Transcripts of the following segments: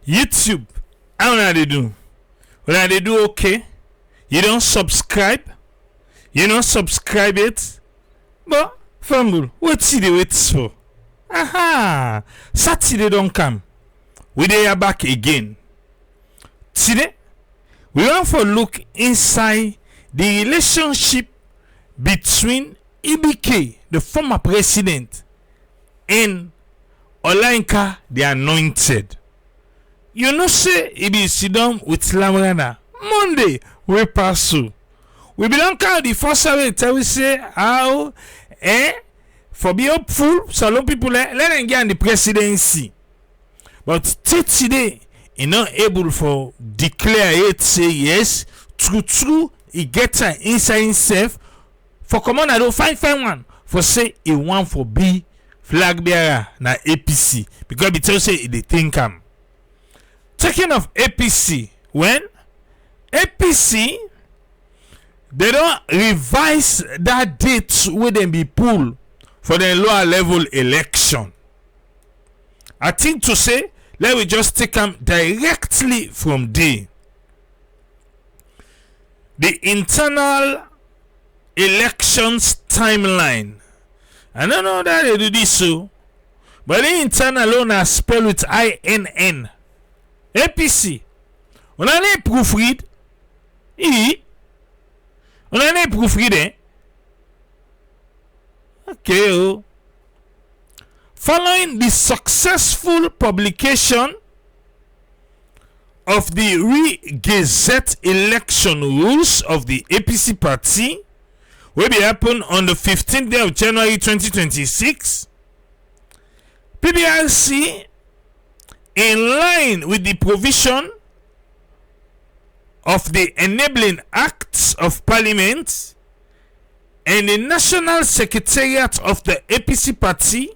YouTube, how na they do? Well, they do okay. You don't subscribe. You don't subscribe it. But, Fumble, what's the wait for? Aha! Saturday don't come. We are back again. Today, we want to look inside the relationship between EBK, the former president, and Olayinka, the anointed. You know, say, he be sit down with Lamrana. Monday, we pass through. We belong to the first survey. We say, how, for be hopeful, so long people let them get in the presidency. But today, he not able for declare it, say yes, true, he get inside himself. For common, I don't find one. For say, he want for be flag bearer na APC. Because he tell say, they think him. Talking of APC, when APC, they don't revise that date where they be pulled for the lower level election. I think to say, let me just take them directly from there. The internal elections timeline. I don't know that they do this so, but the internal one are spelled with INN. APC. On a les proofread. On a les proofread, eh? Okay, oh. Following the successful publication of the re-gazette election rules of the APC party, will be happen on the 15th day of January 2026, PBRC, in line with the provision of the Enabling Acts of Parliament and the National Secretariat of the APC party,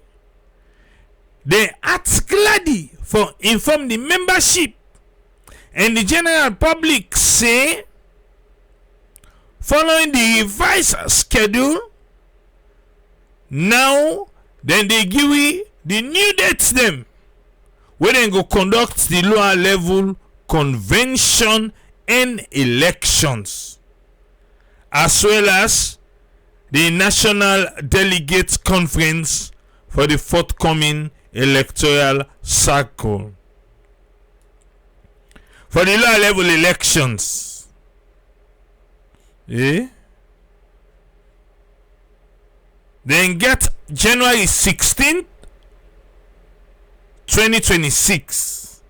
they act gladly for inform the membership and the general public say, following the revised schedule, now then they give we the new dates them where they go conduct the lower level convention and elections, as well as the National Delegates Conference for the forthcoming electoral cycle. For the lower level elections, then get January 16th, 2026.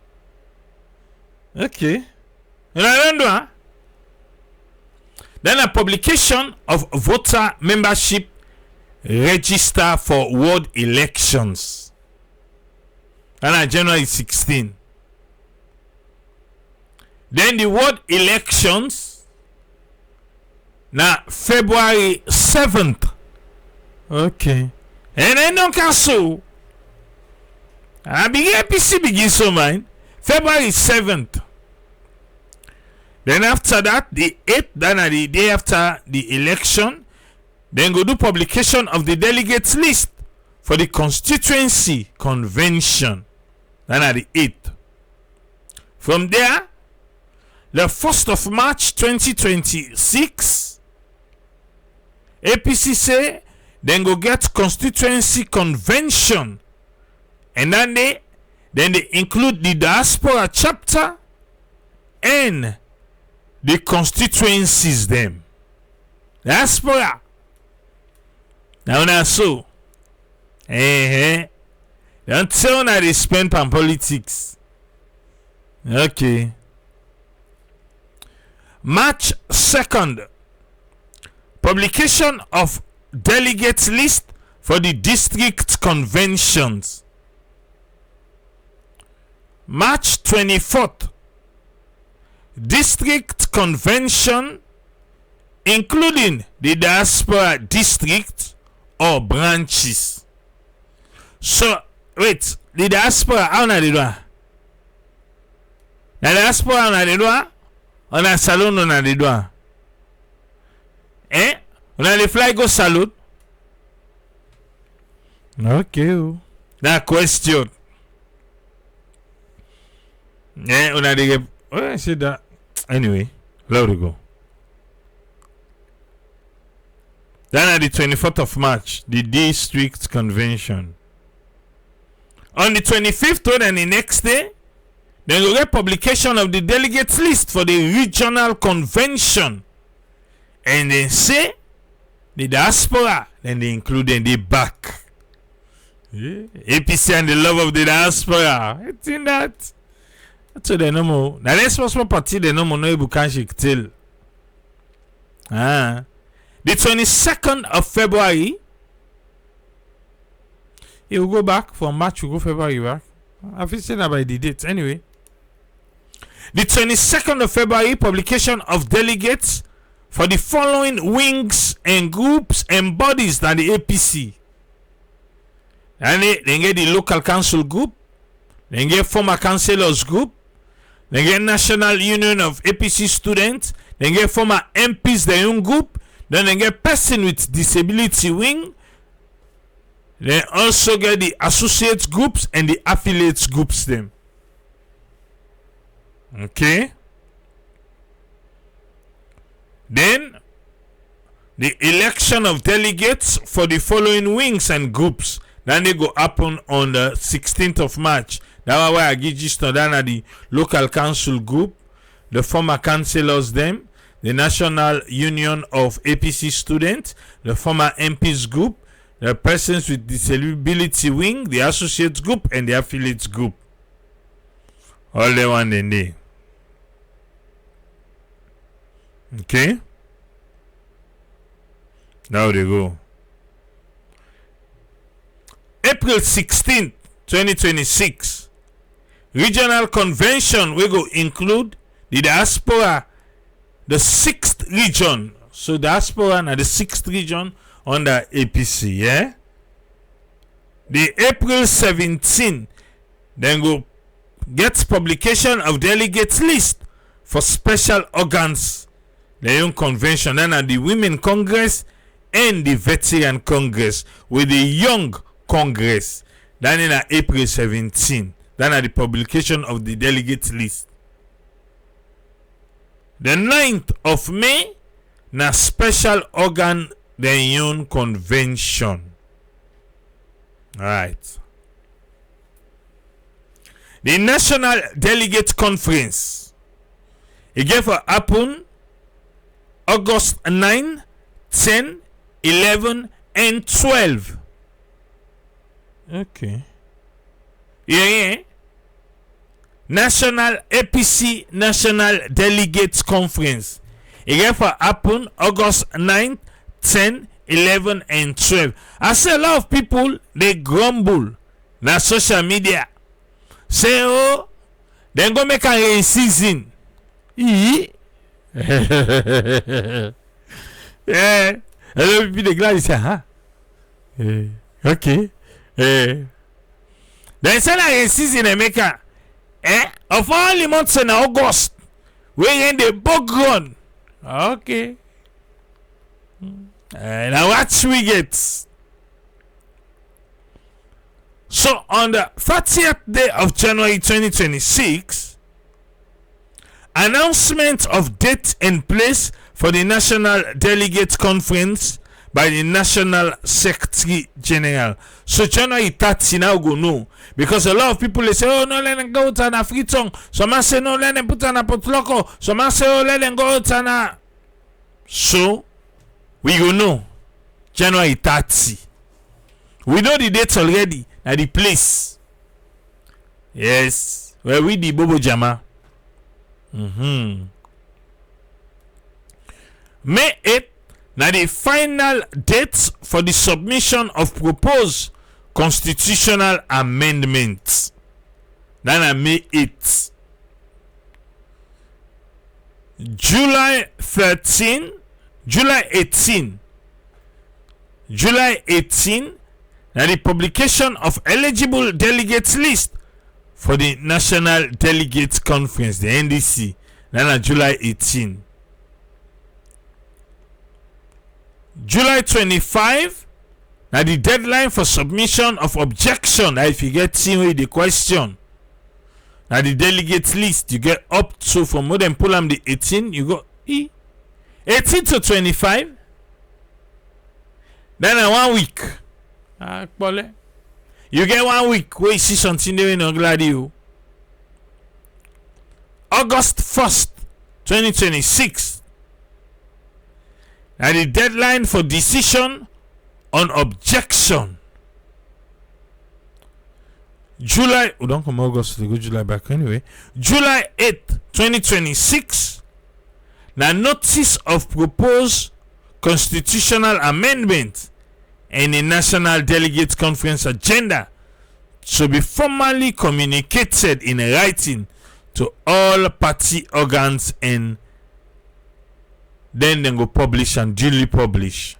Okay. Then a publication of voter membership register for ward elections. And January 16. Then the ward elections na February 7th. Okay. And then don't cancel. I begin APC begin so mine. February 7th. Then after that, the 8th, then the day after the election, then go do publication of the delegates list for the constituency convention. Then at the 8th. From there, the 1st of March 2026, APC say then go get constituency convention, and then they include the diaspora chapter and the constituencies them. Diaspora. Now so. Don't tell now they spend on politics. Okay. March 2nd. Publication of delegates list for the district conventions. March 24th. District convention including the diaspora district or branches. So, wait, the diaspora, how na they do? The diaspora na they do? On a salon on a they do? On a the fly go salute? Okay. That question. Yeah, when I get. Oh, I said that. Anyway, let we go. Then at the 24th of March, the district convention. On the 25th, and the next day, then we get publication of the delegates list for the regional convention. And then say the diaspora, then they include in the back. Yeah. APC and the love of the diaspora. It's in that. That's what they know more. Now let's small party they know more no Ebukanshik till. The 22nd of February. You will go back from March, you go February back. I've seen that by the date. Anyway. The 22nd of February, publication of delegates for the following wings and groups and bodies than the APC. And they get the local council group, they get former councillors group, they get National Union of APC students, they get former MPs their own group, then they get person with disability wing, they also get the associates groups and the affiliates groups them. Okay. Then the election of delegates for the following wings and groups. Then they go happen on the 16th of March. That's why I give you down the local council group, the former councillors them, the National Union of APC students, the former MPs group, the persons with disability wing, the associates group, and the affiliates group. All the one in there. Okay. Now they go. April 16th, 2026. Regional convention we go include the diaspora, the 6th region. So diaspora and the 6th region under APC, yeah? The April 17th, then go get publication of delegates list for special organs. Leone convention, then at the Women Congress and the Veteran Congress with the Young Congress. Then in April 17, then at the publication of the delegate list. The 9th of May, na special organ Leone convention. Alright. The National Delegate Conference. It gave for happen August 9, 10, 11, and 12. Okay. Yeah. National APC National Delegates Conference. It gave for happen August 9, 10, 11, and 12. I say a lot of people they grumble na social media. Say oh, then go make a rain season. Yeah. A lot of people they glad say huh? Okay. Then say na rain season they make a of all the months in August we in the background. Okay. Now what we get? So on the 30th day of January 2026, announcement of date and place for the National Delegate Conference by the National Secretary General. So January 30 now go no. Because a lot of people they say, oh no, let them go out on a free tongue. Some man say no, let them put on a potloco. Some man say, oh, let them go out on a. So we go know January 30. We know the dates already at the place. Yes, where we the Bobo Jama. May 8th, now the final dates for the submission of proposed constitutional amendments. Then I May 8th. July 18, now the publication of eligible delegates list for the National Delegates Conference, the NDC. Then July 18. July 25, now the deadline for submission of objection. If you get seen with the question, Now the delegates list, you get up to, from more than pull them the 18, you go 18 to 25. Then in 1 week. You get 1 week where you see something doing on Gladio. August 1st, 2026. Now the deadline for decision on objection. July, don't come August, they go July back anyway. July 8th, 2026. Now notice of proposed constitutional amendment and a national delegate conference agenda to be formally communicated in writing to all party organs, and then they go publish and duly publish.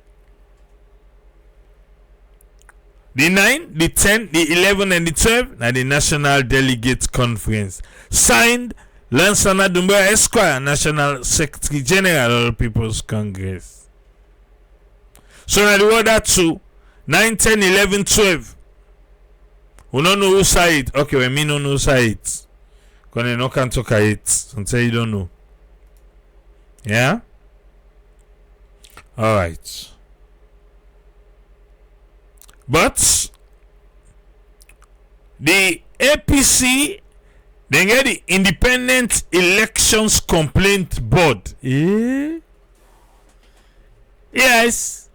The 9, the 10, the 11, and the 12, now the National Delegate Conference. Signed, Lansana Dumba Esquire, National Secretary General of People's Congress. So now the order to 9, 10, 11, 12. We don't know who say it. Okay, we mean don't know who say it. Because they no can talk it. Until you don't know. Yeah? Alright. But the APC, they get the Independent Elections Complaint Board. Yes.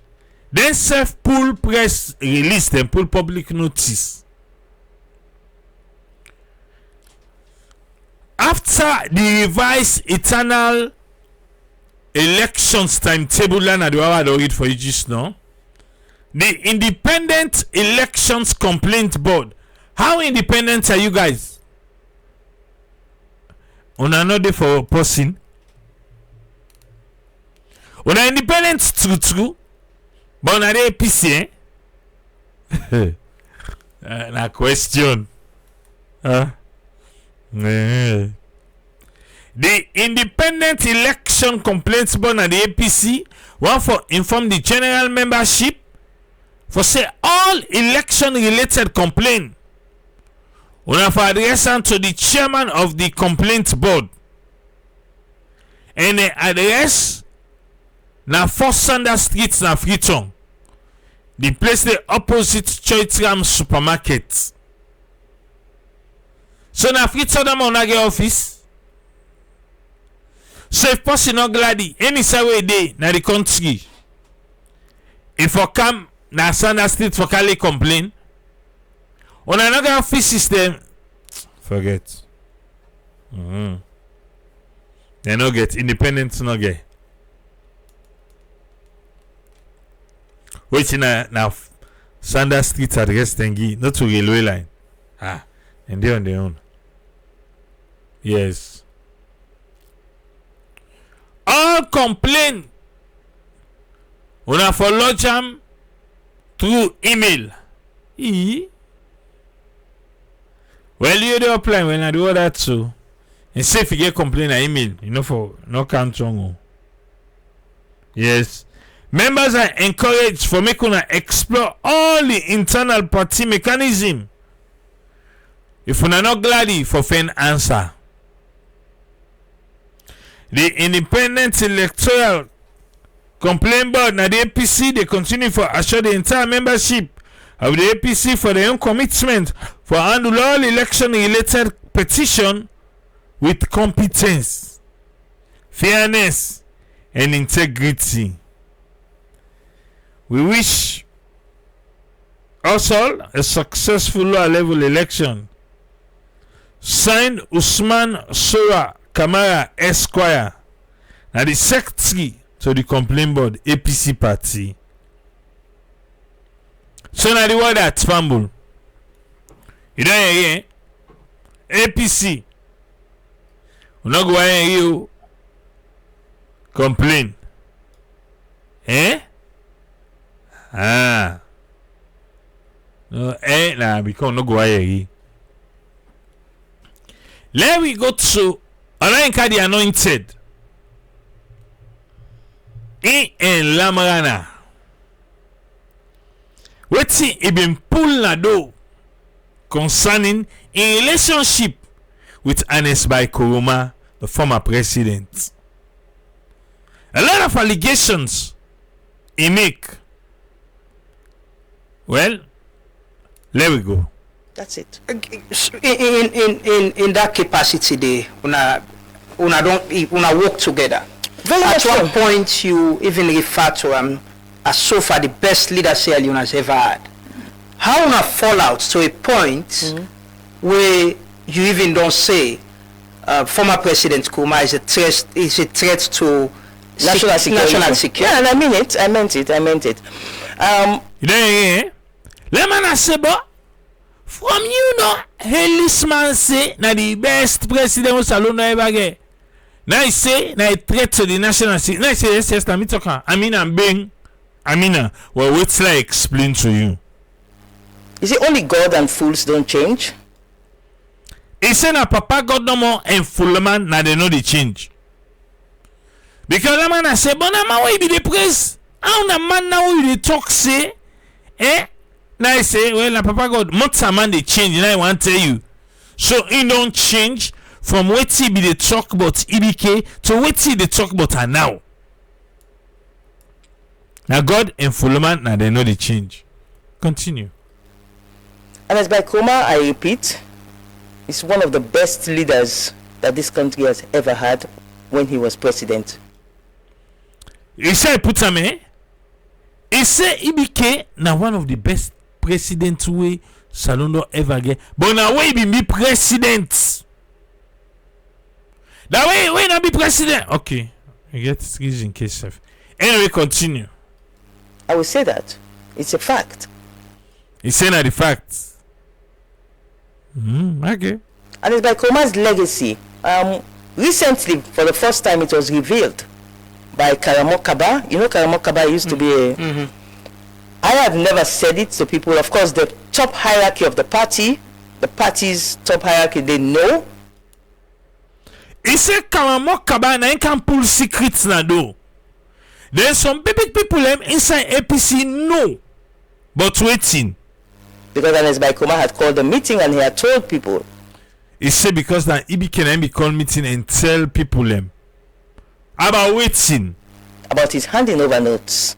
Then self pull press release, then pull public notice. After the revised eternal elections timetable, and I do have to read for you just now. The Independent Elections Complaint Board. How independent are you guys? Una not there for person. Una independent true, but una there APC, eh? Na question. The Independent Election Complaints Board and the APC want for inform the general membership for say all election related complaint. We have address to the chairman of the complaint board. And the address na 4 Sanders Street na Freetown. The place the opposite Choitram supermarket. So na Freetown them on get office. So if person not glady any way day na the country, if for come na Sanders Street for Cali complain, on another office system, forget. They no get independent, no get. Waiting now Sanders Street address tengi, not to railway line. And they on their own. Yes. All complaint una for lodge am through email. Well, you do apply when I do all that too. And say if you get complaint an email, you know for no count wrong. Yes. Members are encouraged for making una explore all the internal party mechanism. If una not glad for fair answer. The Independent Electoral Complaint Board na the APC, they continue for assure the entire membership of the APC for their own commitment for handle all election related petition with competence, fairness, and integrity. We wish us all a successful lower level election. Signed, Usman Sora Kamara Esquire, now the secretary to the complaint board APC party. So now the word at fumble. You don't hear APC. We not go ahead you complain. No, nah, because no go ahead. Let we go to Olanka the Anointed. In Lamarana. Wetin e been pull na do concerning in relationship with Ernest by Koroma, the former president. A lot of allegations he make. Well, there we go. That's it. In that capacity, they una work together. Very At much one so. point, you even refer to him as so far the best leader Sierra Leone has ever had. How una fall out to a point where you even don't say former President Koroma is a threat to National security. Yeah, and I meant it. You know, let man say, but from you know, Hellis man say, na the best president was alone ever get. Now he say, na a threat to the national security. Now he say, yes, I'm talking. Amina, well, wait till I explain to you. Is it only God and fools don't change? He say na Papa God no more and full man, na they know the change. Because the man say, but na man why be the praise? How na man now you dey talk say, Now I say, well, na Papa God, months a man they change, and I want to tell you. So he don't change from what he be the talk about EBK to what he the talk about her now. Now God and full man, now they know the change. Continue. And as by Koroma, I repeat, he's one of the best leaders that this country has ever had when he was president. He said, put him in. He said, EBK, now one of the best presidents we Salondo ever get. But now, way be me president. That way not be president. Okay. I get this in case of. Anyway, continue. I will say that. It's a fact. He said that the facts. Okay. And it's by Koroma's legacy. Recently, for the first time, it was revealed by Karamo Kaba. You know, Karamo Kaba used to be a. I have never said it to people. Of course, the top hierarchy of the party's top hierarchy, they know. He said Karamo Kaba na can pull secrets na do. There's some big people inside APC know, but waiting. Because Ernest by Koroma had called a meeting and he had told people. He said because that EB can be called meeting and tell people them about waiting. About his handing over notes.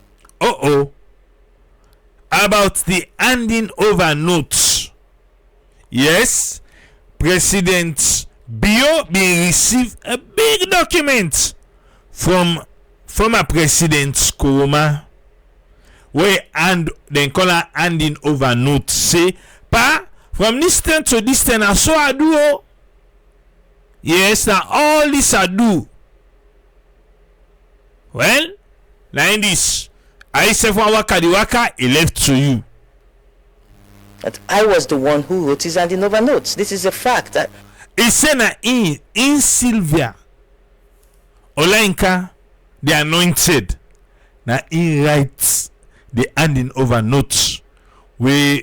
About the handing over notes. Yes, President Bio being received a big document from former President Koroma. Where and then call her handing over notes. Say, pa, from this turn to this turn, I saw I do. Yes, now all this I do. Well, now in this, I say for waka the waka, he left to you. That I was the one who wrote his handing over notes. This is a fact. He said that in Sylvia Olenka, the anointed, now he writes the handing over notes where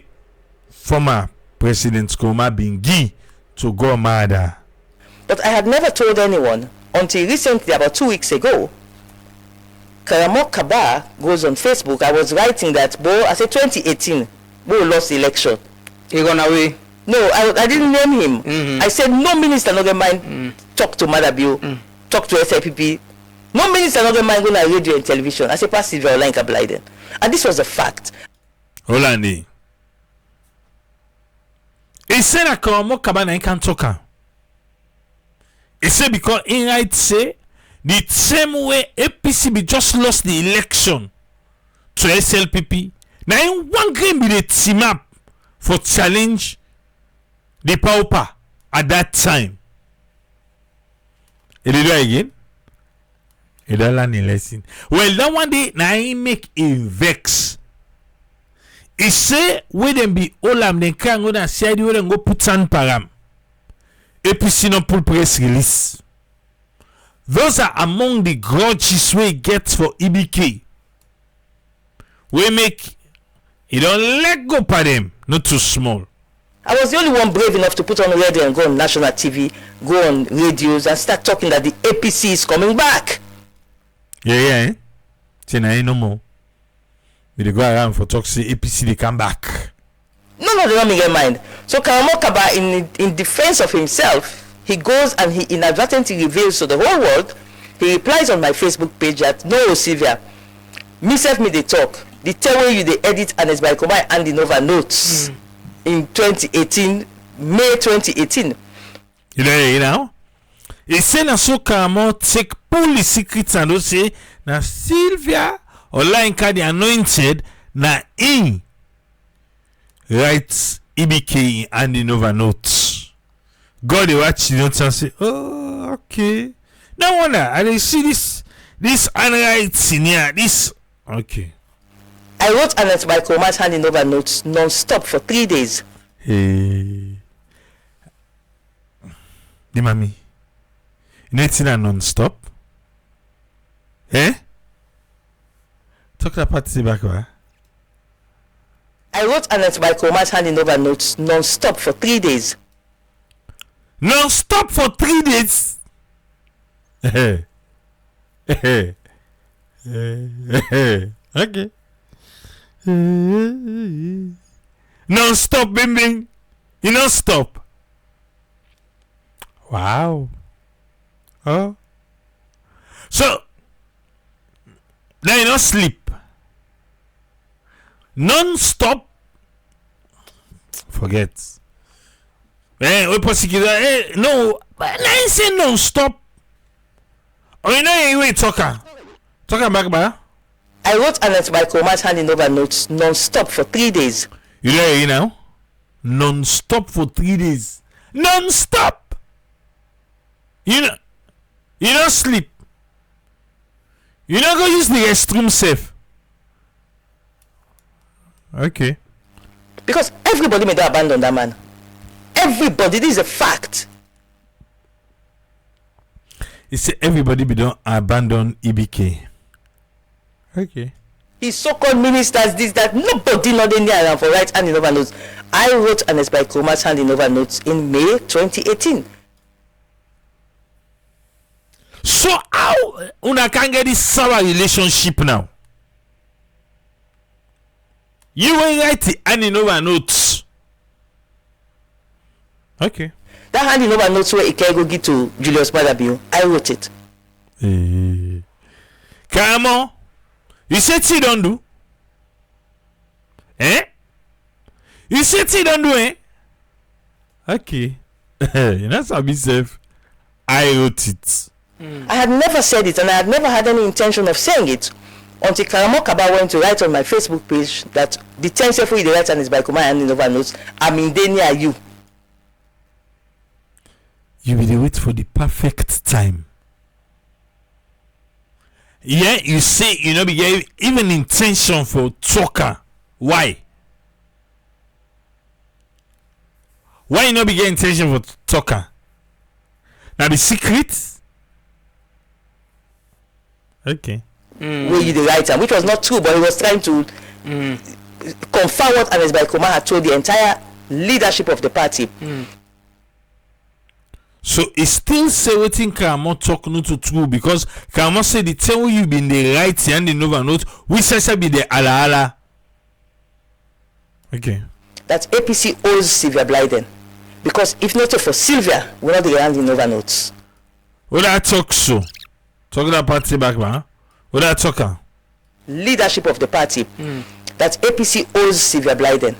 former President Koroma being given to go murder. But I had never told anyone until recently, about 2 weeks ago. Karamo Kaba goes on Facebook. I was writing that, Bo, I said 2018, Bo lost the election. He gone away. No, I didn't name him. I said no minister no get mind talk to Madabio, talk to SIPP. No minister no get mind go on radio and television. I said pass Sylvia Blyden. And this was a fact. Hold on. He said that Koroma Kaba can't talk. He said because he right say the same way APC be just lost the election to SLPP. Now in one game be the team up for challenge the pauper at that time. He did it again. He don't learn a lesson. Well, that one day now he make a vex. He say when them be all am then can go and say where them go put on param. APC no pull press release. Those are among the grudges we get for EBK. We make you don't let go for them, not too small. I was the only one brave enough to put on radio and go on national TV, go on radios and start talking that the APC is coming back. Yeah. Tina no more. We go around for talk say APC they come back. No, they don't make mind. So Karamo Kaba in defense of himself, he goes and he inadvertently reveals to the whole world. He replies on my Facebook page that, no, Sylvia, me they talk. The tell where you they edit and it's by Koroma handing over notes in 2018, May 2018. You know? He said na so Karamo take police secrets and say na Sylvia Olayinka the anointed na in writes EBK handing over notes. God they watch the notes and say, oh, okay. No wonder I dey see this handwriting here. This okay. I wrote an letter by Koroma's handing over notes non-stop for 3 days. Hey. The mommy. You know it's in a non-stop? Eh? Talk that part back, right? I wrote an letter by Koroma's handing over notes non-stop for 3 days. Non-stop for 3 days? Okay. Non-stop, bing bing. You don't stop. Wow. Oh. So now you don't sleep. Non-stop. Forget. We prosecutor. No. But now you say non-stop. Oh, you know you wait talker. Talker back, ba. I wrote an letter by Koroma's handing over notes non-stop for 3 days. You know you now? Non-stop for 3 days. Non-stop. You don't sleep. You don't go use the restroom safe. Okay. Because everybody made abandon that man. Everybody. This is a fact. He said everybody be don't abandon EBK. Okay. His so-called ministers, this, that, nobody not in there around for right handing over notes. I wrote an letter by Koroma's handing over notes in May 2018. So how una can get this sour relationship now? You will write the handing over notes. Okay. That handing over notes where Ikego give to Julius Madabio, I wrote it. Karamo, you said he don't do? Eh? You said he don't do, eh? Okay. You're not so be safe. I wrote it. I had never said it and I had never had any intention of saying it until Karamo Kaba went to write on my Facebook page that the 10 Sefu the right hand is by Koroma handing over notes. I'm in there near you. You will wait for the perfect time. Yeah, you say you know be even intention for talker. Why? Why you not be getting intention for talker? Now the secret. Okay. Where you the writer, which was not true, but he was trying to confirm what Anes by Koroma had told the entire leadership of the party. So it still say wetin Karamo talk no to true because Karamo say the tell you been the right and the Nova note we say be the ala. Okay. That APC owes Sylvia Blyden. Because if not for Sylvia, we're not the hand in Nova notes. What I talk so? Talk that party back, man. What I talk? Leadership of the party. That APC owes Sylvia Blyden.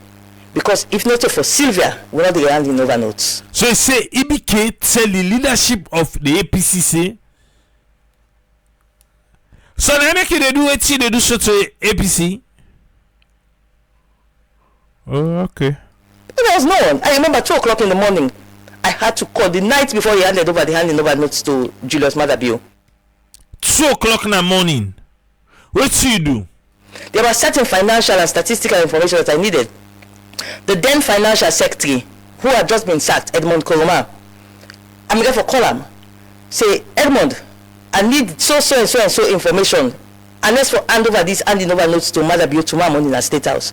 Because if not for Sylvia, we're not the hand in Nova notes. So you say EBK tell the leadership of the APC say. So they make they do what they do so to APC. Oh, okay. There was no one. I remember 2 o'clock in the morning. I had to call the night before he handed over the handing over notes to Julius Madabio. 2 o'clock in the morning. What do you do? There were certain financial and statistical information that I needed. The then financial secretary, who had just been sacked, Edmond Koroma, I'm there for column. Say, Edmond, I need so and so information. And let's for hand over this handing over notes to Madabio tomorrow morning in the State House.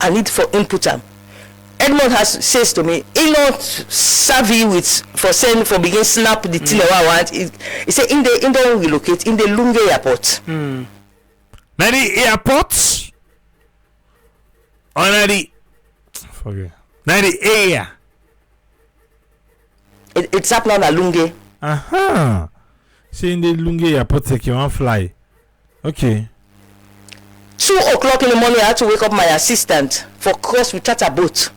I need for input. Edmond says to me, he not savvy with for send for begin snap the thing I want. He say in the relocate in the Lunge airport. Now the airport or now the forget. Now the area. It's happened on a lunge. Aha. See in the lunge airport take you one fly. Okay. 2 o'clock in the morning, I had to wake up my assistant for cross with charter boat.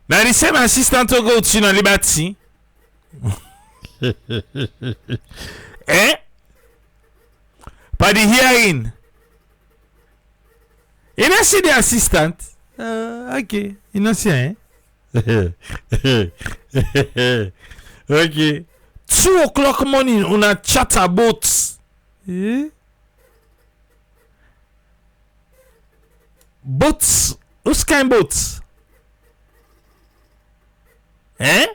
Now the same assistant to go to Liberty. Eh? By the hearing. You don't see the assistant? Okay. You don't see, eh? Okay. 2 o'clock morning on a charter boat. Eh? Boats? Whose kind boats? Eh?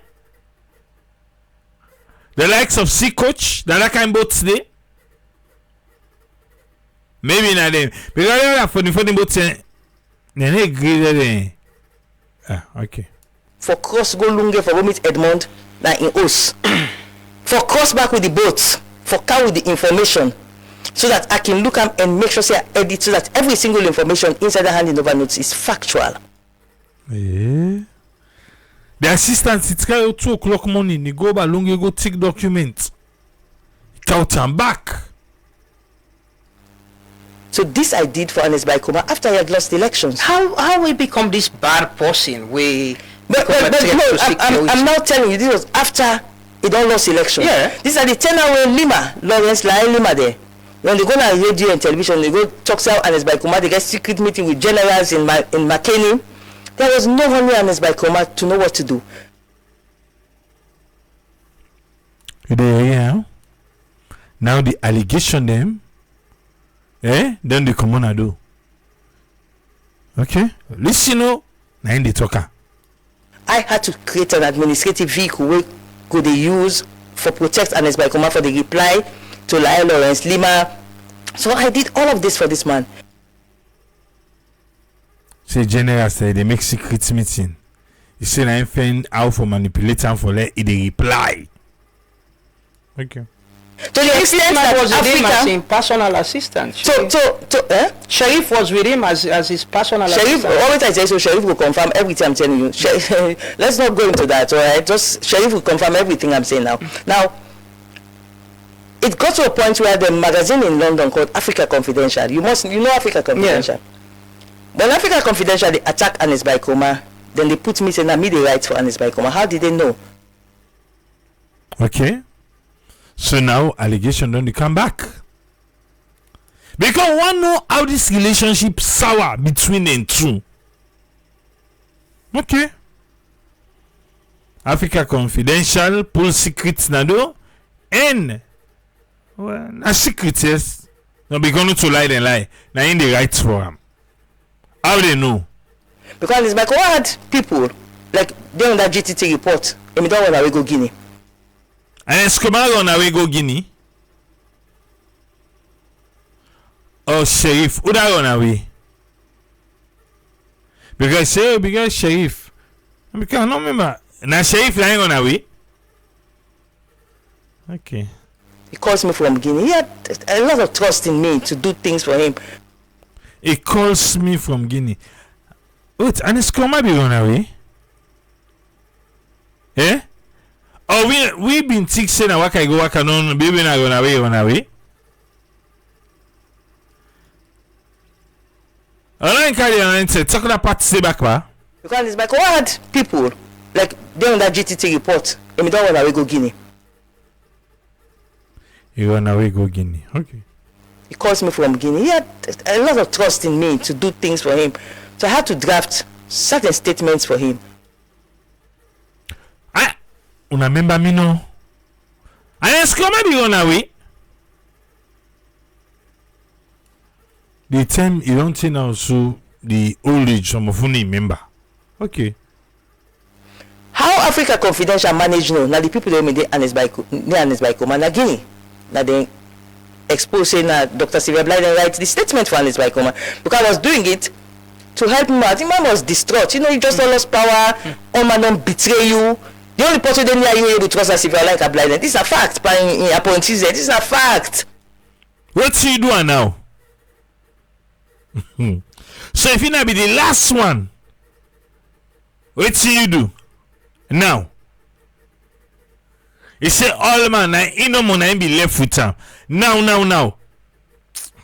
The likes of Sea Coach? That kind boats there? Maybe not them. Because they are funny boats. Then they agree. Ah, okay. For cross go lunge for go meet Edmond na in Os. For cross back with the boats. For car with the information. So that I can look at and make sure say I edit so that every single information inside the handing over notes is factual. Yeah. The assistant sits carry 2 o'clock morning. He go along, he go take document. Count and back. So this I did for Ernest Baikoma after he had lost elections. How we become this bad person? But I'm now telling you, this was after he don't lost election. Yeah. These are the 10 hour Lima, Lawrence Lai Lima there. When they go on radio and television, they go talk to Ernest Baikoma, they get secret meeting with generals in McKinney. There was no one near Ernest Baikoma to know what to do. Yeah. Now the allegation them. Then the commoner do. Okay. Listen, now in the talker. I had to create an administrative vehicle where could they use for protect Ernest Baikoma for the reply to Lai Lawrence Lima. So I did all of this for this man. Say general say they make secret meeting. You say I find out for manipulating for let it reply. Okay. To the extent that was with him as Africa, his personal assistant. Sharif was with him as his personal Sharif, assistant. always I say so. Sharif will confirm everything I'm telling you. Let's not go into that. All right, just Sharif will confirm everything I'm saying now. Now, it got to a point where the magazine in London called Africa Confidential. You know Africa Confidential. Yeah. When Africa Confidential they attack Ernest Baikoma, then they put me saying, "I made the rights for Ernest Baikoma." How did they know? Okay. So now allegation don't come back. Because one know how this relationship sour between them two. Okay. Africa Confidential pull secrets nado and well, a secret yes. No be going to lie then lie. Now in the rights for him. How they know? Because it's like had people like they on that GTT report. And we don't want to go Guinea. And Escobar on our way go Guinea. Oh, Sheriff, who that on away? Because Sheriff, because I don't remember. Now Sheriff lying on away. Okay. He calls me from Guinea. He had a lot of trust in me to do things for him. He calls me from Guinea. Wait, and Escobar be on away? Eh? Oh, we been think saying that waka go waka no baby na on away. Online carry on say talk that part say back ba. Because it's like had people like they on that GTT report. And we don't want to go Guinea. You on away go Guinea. Okay. He calls me from Guinea. He had a lot of trust in me to do things for him. So I had to draft certain statements for him. Una remember me no? And Escobar be on away. The time you don't think also the old age some of you remember. Okay. How Africa Confidential manage no? Now the people they made Ernest Baikoma na Guinea. Now they expose saying that Dr. Sylvia Blyden writes the statement for Ernest Baikoma because I was doing it to help him out. The man was distraught. You know, you just lost power. All man don't betray you. The only person then you able to trust if you like a blind. This is a fact. By appointees, this is a fact. What you do now? So if you not be the last one, what you do now? He say all man na no money be left with him. Now.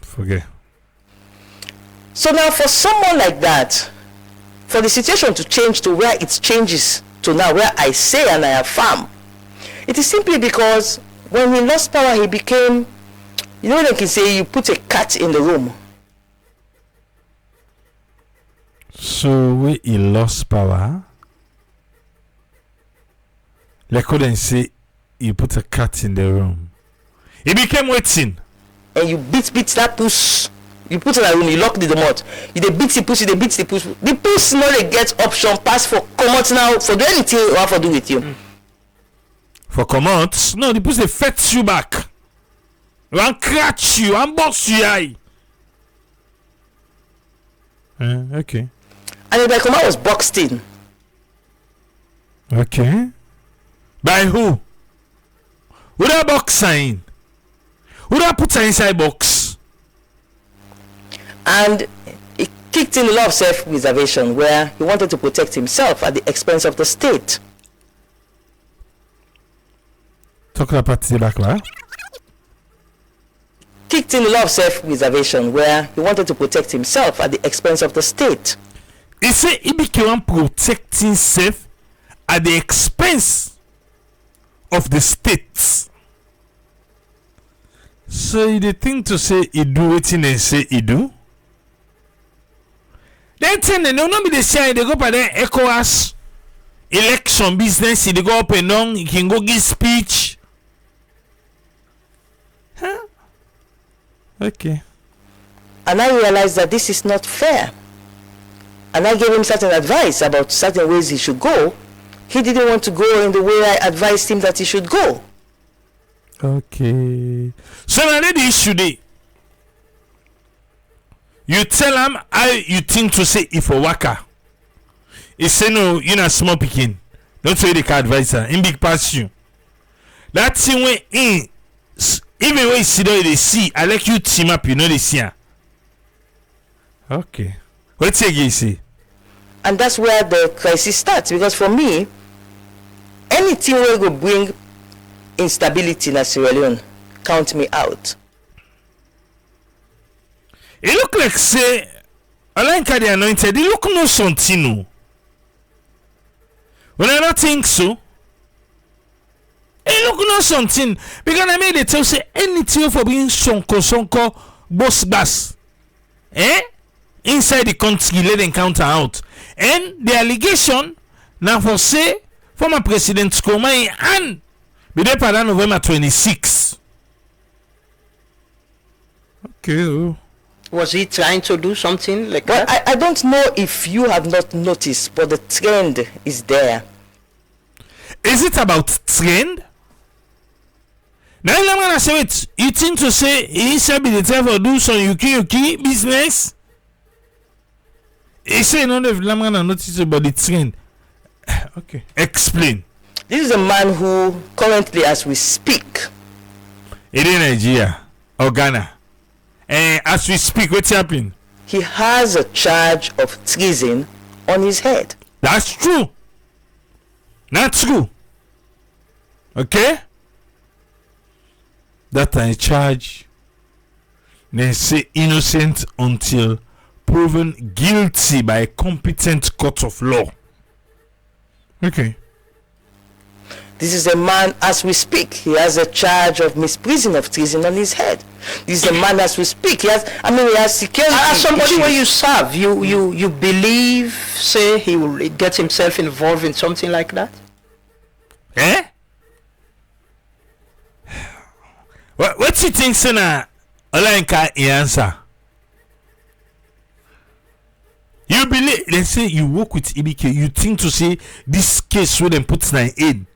Forget. So now for someone like that, for the situation to change to where it changes to now where I say and I affirm, it is simply because when he lost power, he became, you know, like you say, you put a cat in the room. So when he lost power, like couldn't say you put a cat in the room. He became waiting. And you beat that puss. You put in a room, you lock the mouth. You dey beat the puss, you dey beat the puss. The puss no dey get option pass for come out now for do anything or have to do with you. For come out? No, the puss dey fetch you back. One scratch you, one box you eye. Okay. And the come out was boxed in. Okay. By who? Who that box sign? Who that put her inside box? And he kicked in a lot of self-preservation where he wanted to protect himself at the expense of the state. Talk about the back là. Kicked in a lot of self-preservation where he wanted to protect himself at the expense of the state. He said he became protecting himself at the expense of the state. So the thing to say he do wetin and say he do. Then thing they no be the say they go by the ECOWAS election business. They go up and down. He can go give speech. Huh? Okay. And I realized that this is not fair. And I gave him certain advice about certain ways he should go. He didn't want to go in the way I advised him that he should go. Okay. So now the issue dey. You tell him how you think to say if a waka. He say no, you not small picking. Don't say the car advisor. In big pass you. That thing when in even when you see down they see, I like you team up, you know they see. Okay. What's you say? And that's where the crisis starts, because for me, anything will go bring instability in Sierra Leone, count me out. It look like say Alanka the anointed, it look no something no. When I don't think so, it look no something because I made it tell say anything for being sonko boss bass. Inside the country let them counter out. And the allegation now for say former President Koroma and be there by November 26. Okay. Was he trying to do something like Well, that? I don't know if you have not noticed, but the trend is there. Is it about trend? Now I'm gonna say it. You think to say he should be the type of do some yuki business? He say none of them gonna notice about the trend. Okay. Explain. This is a man who currently, as we speak, It in Nigeria or Ghana. And as we speak, what's happening? he has a charge of treason on his head. That's true. Not true. Okay? That I charge. They say innocent until proven guilty by a competent court of law. Okay. This is a man, as we speak, he has a charge of misprision of treason on his head. This is a man, as we speak, he has security As somebody issues. where you serve, you believe, say, he will get himself involved in something like that? Eh? What you think, Sena? Olanka answer. You believe, let's say you work with EBK, you think to say this case would then put in aid.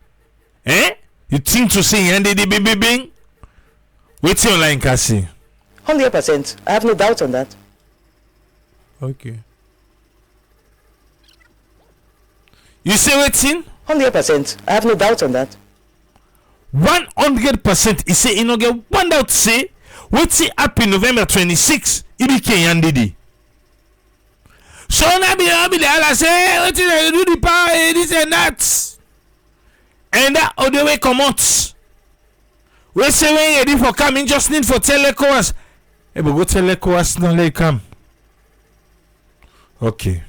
Eh? You think to say and the baby. What's your line, Cassie? 100%. I have no doubt on that. Okay. You say what's in? 100%. I have no doubt on that. 100%. He say, you know, get one doubt say, what's it happen November 26? EBK and Didi. So now be the Allah say, what is do the power, this and that. And that other way come out. We say when you're ready for coming, just need for tell ECOWAS. Hey, but go tell ECOWAS, don't let come. Okay.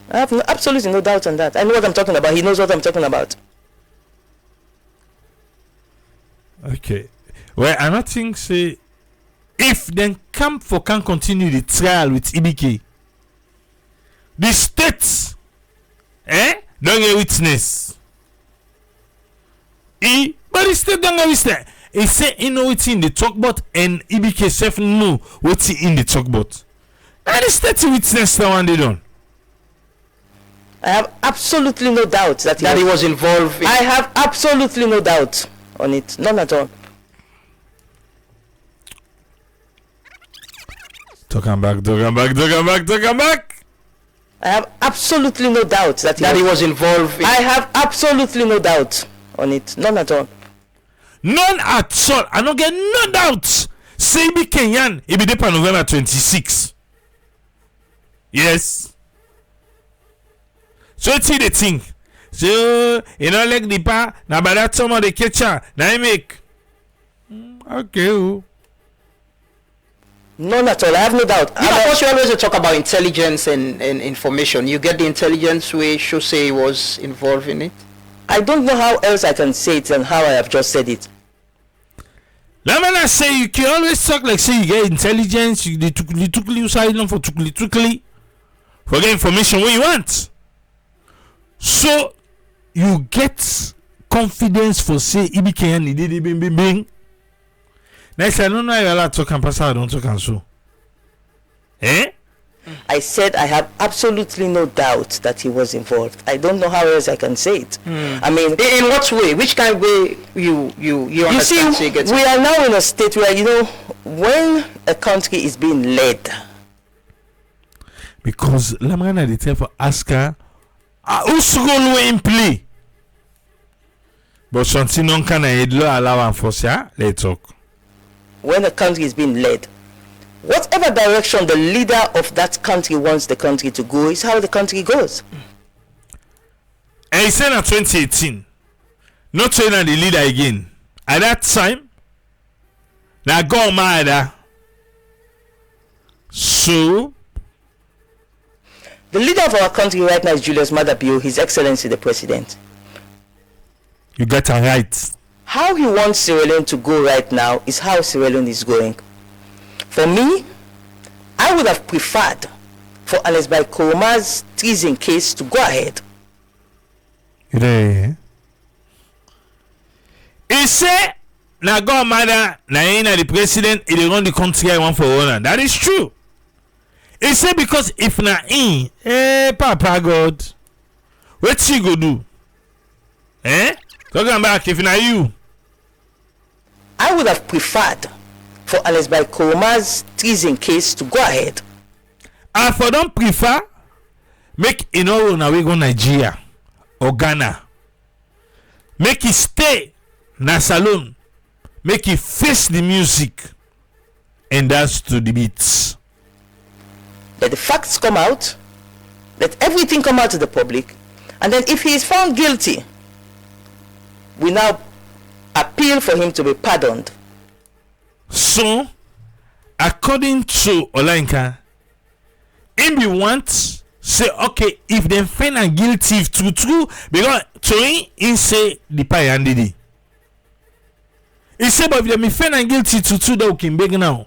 I have absolutely no doubt on that. I know what I'm talking about. He knows what I'm talking about. Okay. Well, I don't think say if then camp for can continue the trial with EBK, the states don't get witness. But the state don't get witness. He say he know what's in the talk about and EBK self know what's in the talk about. And the state witness the one they done. I have absolutely no doubt that he was involved. I have absolutely no doubt on it. None at all. Talking back. I have absolutely no doubt that he was involved. I have absolutely no doubt on it. None at all. None at all. I don't get no doubt. Say be Kenyan, it be there for November 26. Yes. So it's the thing. So you know like the pa na by that some of the catcher na I make. Okay. None at all. I have no doubt. Of course, you always talk about intelligence and information. You get the intelligence we should say was involved in it. I don't know how else I can say it than how I have just said it. Let me say you can always talk like say you get intelligence. You tukli side for tukli for get information what you want. So you get confidence for say EBK and did bing. Next I don't know you're allowed to talk and pass out, don't talk and so. I said I have absolutely no doubt that he was involved. I don't know how else I can say it. I mean, in what way? Which kind of way you understand? See, we are now in a state where, you know, when a country is being led. Because Lamana the tell for ask her who's role in play. But something non can allow and force ya. Let's talk. When a country is being led, whatever direction the leader of that country wants the country to go is how the country goes. And he said in 2018, not China the leader again. At that time, now go mad. So the leader of our country right now is Julius Madabio, His Excellency the President. You got it right. How he wants Sierra Leone to go right now is how Sierra Leone is going. For me, I would have preferred for Alex by Koroma's treason case to go ahead. Yeah. He said, now God mother, now the president, he run the country I want for honor. That is true. He said because if na Papa God, what she go do? Talking back if na you. I would have preferred for Alex by Koroma's treason case to go ahead. And for them prefer make in all na we go Nigeria or Ghana. Make it stay na salon. Make it face the music and dance to the beats. Let the facts come out. Let everything come out to the public. And then if he is found guilty, we now appeal for him to be pardoned. So, according to Olanka, him be want say okay if they find him guilty true because to him say the pie and did. He say but if they find him guilty true that we can beg now.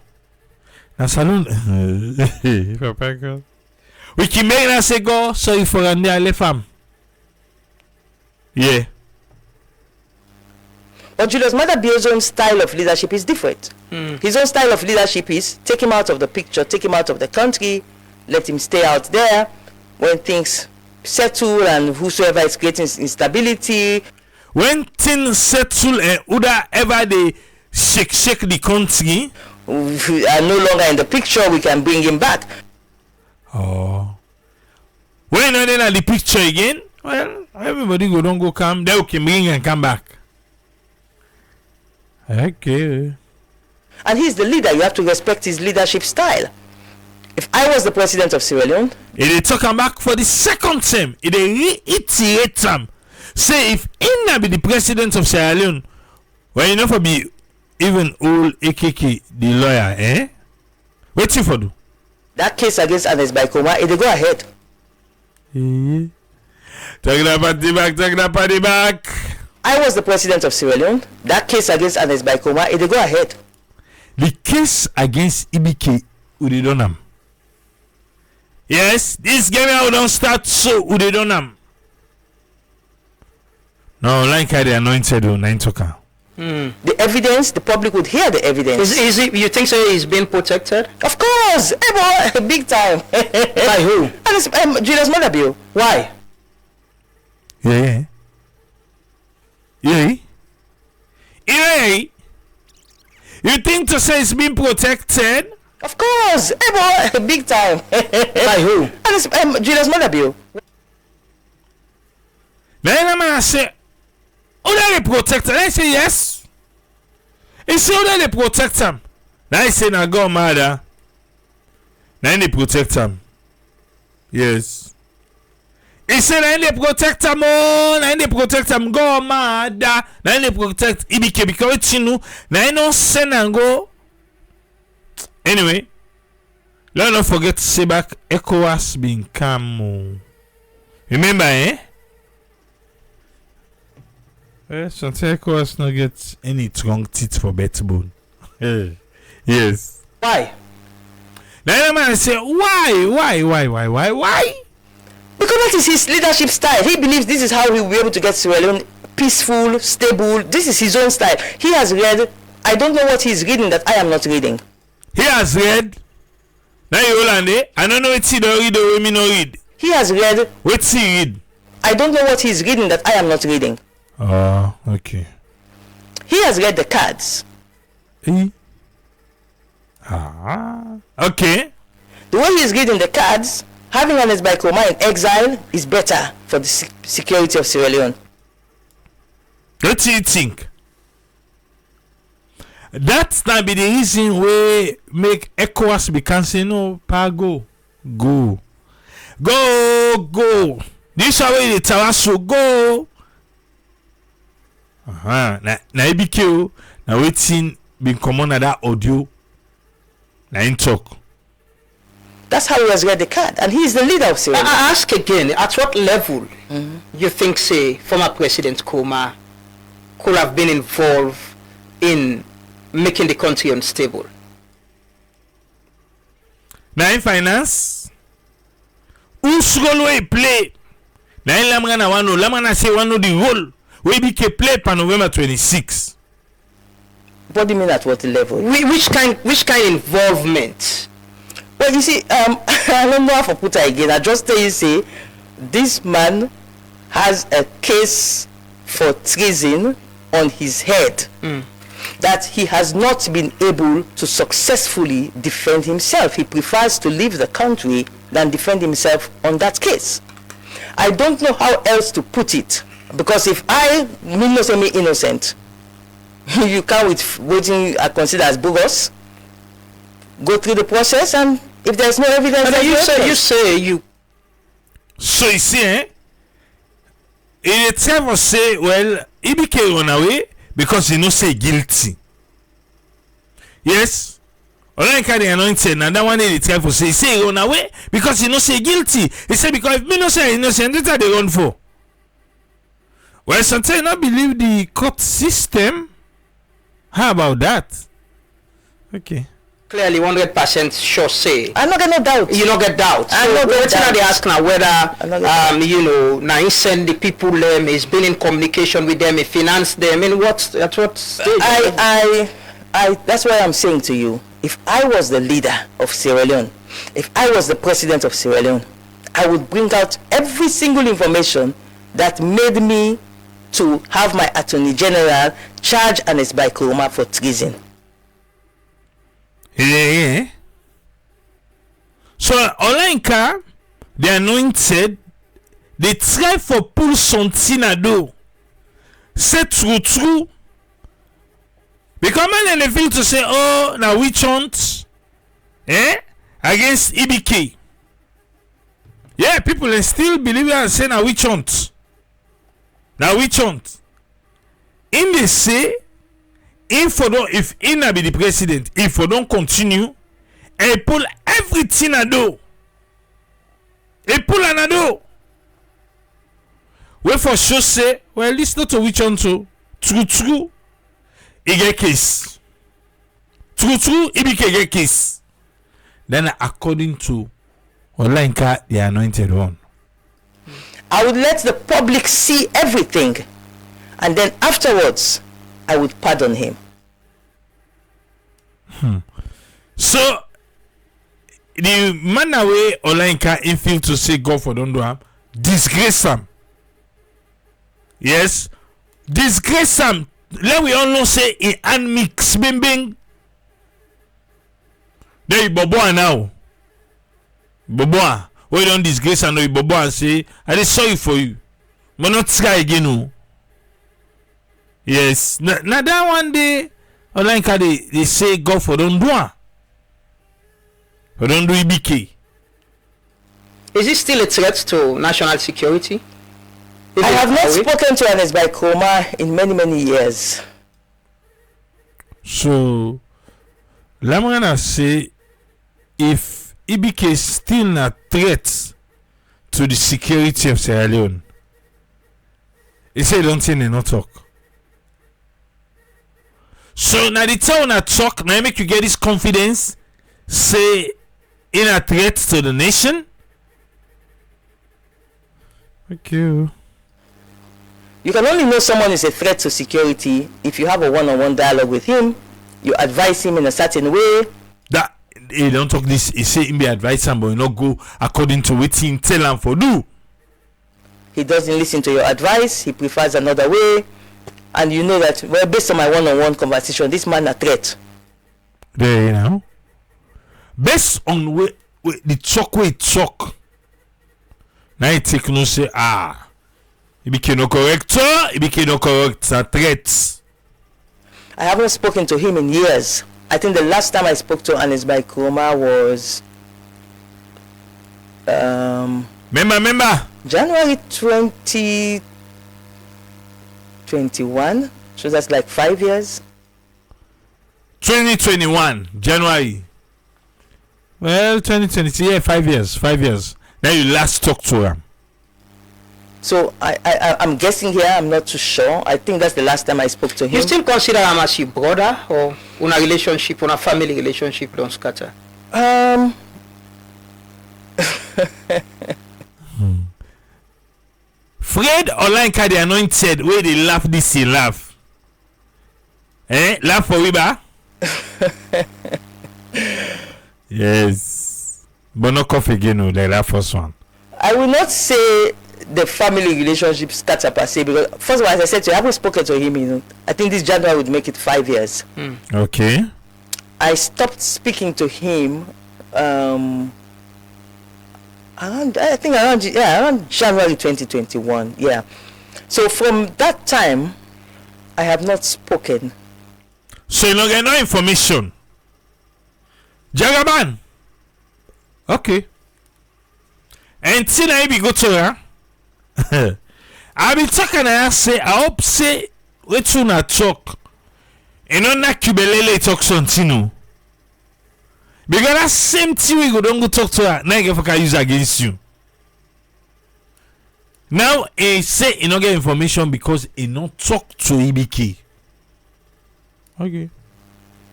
Now salon Papa God. We can make now say go sorry for the fam. Yeah. But Julius Madabio's own style of leadership is different. His own style of leadership is take him out of the picture, take him out of the country, let him stay out there when things settle and whosoever is creating instability. When things settle and whoever they shake the country are no longer in the picture, we can bring him back. Oh. When are they in the picture again? Well, everybody go don't go come, they can bring and come back. Okay. And he's the leader. You have to respect his leadership style. If I was the president of Sierra Leone, they talk am back for the second term. They reiterate them. Say if he not be the president of Sierra Leone, well, you know for be even old AKK the lawyer, eh? What's he for do? that case against Ernest by Koroma, they go ahead. Take that party back. I was the president of Sierra Leone. That case against Ernest by Koroma, they go ahead. The case against IBK, we don't know. Yes, this game I don't start so we don't know. No, like the anointed on 9 talker. The evidence, the public would hear the evidence. Is it, you think so he's being protected? Of course, big time. By who? And Julius Motherbill. Why? Yeah. You think to say it's being protected? Of course, big time. By who? And Julius Motherbill. Then I say, oh, they protect them. I say yes. He say, oh, they protect them. Now I say, now go mother. Now they protect them. Yes. He said, now they protect them. Oh, now they protect them. Go mother. Now they protect IBK because it's you know. Now I don't send and go. Anyway, let's not forget to say back. ECOWAS being calm. Remember, eh? Sometimes ECOWAS not get any strong teeth for backbone. Yes. Why? Now the man say, why? Because that is his leadership style. He believes this is how he will be able to get Sierra Leone peaceful, stable. This is his own style. He has read. I don't know what he's reading that I am not reading. He has read. Now you hold on there. I don't know what he don't read or me no read. He has read. What's he read? I don't know what he's reading that I am not reading. Oh, okay. He has read the cards. Okay. The way he's reading the cards, having Ernest by Koroma in exile is better for the security of Sierra Leone. What do you think? That's not be the reason we make ECOWAS be canceling. No, go. This way the Tawaso go. Na IBK na waiting been common at that audio. Na in talk. That's how he has read the card, and he is the leader of Sierra Leone. I ask again, at what level you think, say, former President Koroma could have been involved in making the country unstable? Now in finance, whose role will he play? Now in Lamana say one of the role will be play for November 26. What do you mean at what level? Which kind involvement? Well, you see, I don't know how to put it again. I just tell you, say, this man has a case for treason on his head that he has not been able to successfully defend himself. He prefers to leave the country than defend himself on that case. I don't know how else to put it, because if I mean not say me innocent, you come with waiting I consider as bogus, go through the process, and if there's no evidence, But you say. So you see, in a time of say, well, he became run away because he no say guilty. Yes. Online card anointed, and that one in the time for say he run away because he no say guilty. He said because if me no say innocent, that's what they run for. Well, sometimes I not believe the court system. How about that? Okay. Clearly 100% sure say. I not get no doubt. You don't get doubt. I So no get doubt. they ask now whether now he send the people he's been in communication with them, he finance them. In what stage? I that's why I'm saying to you, if I was the leader of Sierra Leone, if I was the president of Sierra Leone, I would bring out every single information that made me to have my attorney general charge Ernest by Koroma for treason. Yeah. So online car, the anointed, they try for pull something à dos. C'est true. Because man they feel to say, oh, now witch hunt, against EBK. Yeah, people are still believing and saying now which hunt. Now which hunt. In they say if Ina be the president, if we don't continue, and pull everything I do. He pull and do. We for sure say, well, this not to which hunt to true. He get case. True, EBK get case. Then according to Olayinka, the anointed one, I would let the public see everything, and then afterwards I would pardon him. So the man away Olayinka in feel to say God for don't do him, disgrace him. Yes, disgrace him. Let we all know say he and mix bing. There you boboa now. Boboa. We don't disgrace and you boboa and say, I dey sorry for you. But not try again. No. Yes. Now that one day, Olayinka they say God for don't do him. For don't do EBK. Is it still a threat to national security? I have not spoken to Ernest by Koroma in many years. So, I'm gonna say, if EBK is still a threat to the security of Sierra Leone, he said don't say they not talk. So now the town I talk, now make you get this confidence, say in a threat to the nation. Thank you. You can only know someone is a threat to security if you have a one-on-one dialogue with him, you advise him in a certain way. That he don't talk this, he say him be advise him, but you not go according to what he tell him for do. He doesn't listen to your advice, he prefers another way, and you know that, well, based on my one-on-one conversation, this man a threat. There you know. Based on the talk we talk, now he take no say he became no corrector, he became no correct a threat. I haven't spoken to him in years. I think the last time I spoke to Ernest by Koroma was Remember? January 2021. So that's like 5 years. 2021 January. Well, 2020, yeah, 5 years. Then you last talked to him. So I'm guessing here. I'm not too sure. I think that's the last time I spoke to him. You still consider him as your brother, or una relationship, una family relationship don't scatter? Fred Olayinka the anointed, where they laugh this he laugh. Laugh for Wiba? Yes. But no cough again, like that first one. I will not say the family relationship scatter per se, because first of all, as I said to you, I haven't spoken to him. I think this January would make it 5 years. Okay. I stopped speaking to him around January 2021. Yeah. So from that time, I have not spoken. So you don't get no information. Jagaban. Okay. Until I be go to her. I be talking and say I hope say what you na talk. You know na kubelele talk something. Because that same thing we go don't go talk to her. Now you can use against you. Now he say he not get information because he not talk to EBK. Okay.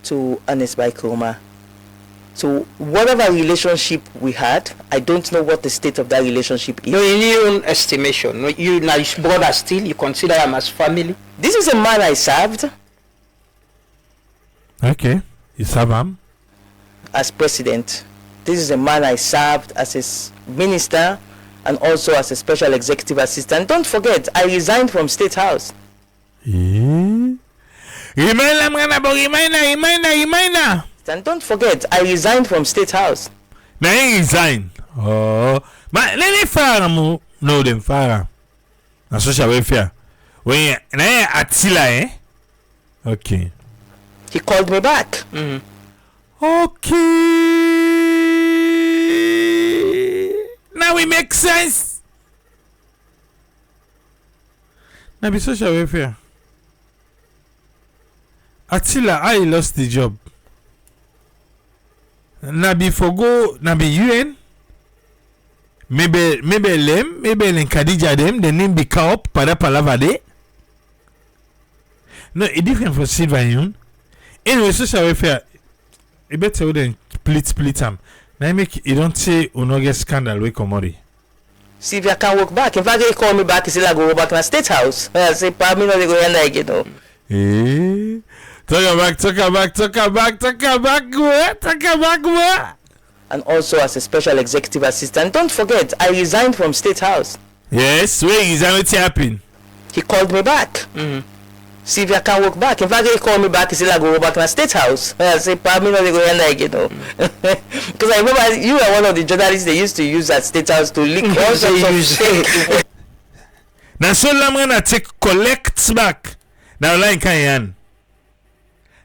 To Ernest by Koroma. So whatever relationship we had, I don't know what the state of that relationship is. No, in your own estimation, no, you now his brother still, you consider him as family? This is a man I served. Okay. You serve him? As president. This is a man I served as his minister and also as a special executive assistant. Don't forget, I resigned from State House. Reminder. And don't forget, I resigned from State House. Now he resign. Oh, but let me fire mo. No, them fire. Na social welfare. When na Attila, Okay. He called me back. Okay. now we make sense. Now be social welfare. Attila, I lost the job. Now be forgo, now be UN. Maybe them, maybe len Khadija them, the name be Kaop, pada palava de. No, it's different for Sylvia Blyden. Anyway, social welfare, you better than split them. Now make you don't say no get scandal we commodity. Sylvia can walk back. In fact, they call me back. He said, I go back to the State House. I say, me no, they go like, you know. Talk back. And also as a special executive assistant. Don't forget, I resigned from State House. Yes, where is what happened? He called me back. Sylvia can walk back. In fact, they call me back. He said, I go back to the State House. I say, me no, they go like, you know. Because I remember you were one of the journalists they used to use at State House to leak all sorts of fake. Now so I'm gonna take collect back. Now line can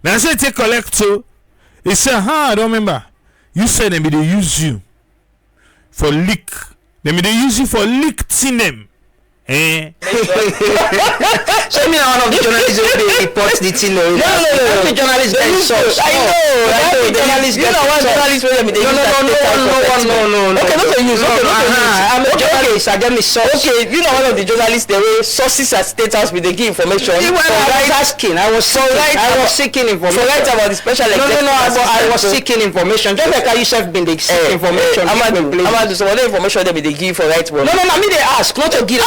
now say take collect too. He said, I don't remember. You said them they use you for leak. They use you for leak in them. So me one of the journalists who report the thing. No. The journalists get source. I know. Journalists get journalists where they No. Okay, not to use. I'm a journalist. I get me source. Okay, you know one of the journalists they were sources at State House with they give information. I was seeking information. So right about the special executive. No. I was seeking information. Just like you yourself been the information. Amadu, so what information they give for right one? No. I mean they ask, not to give.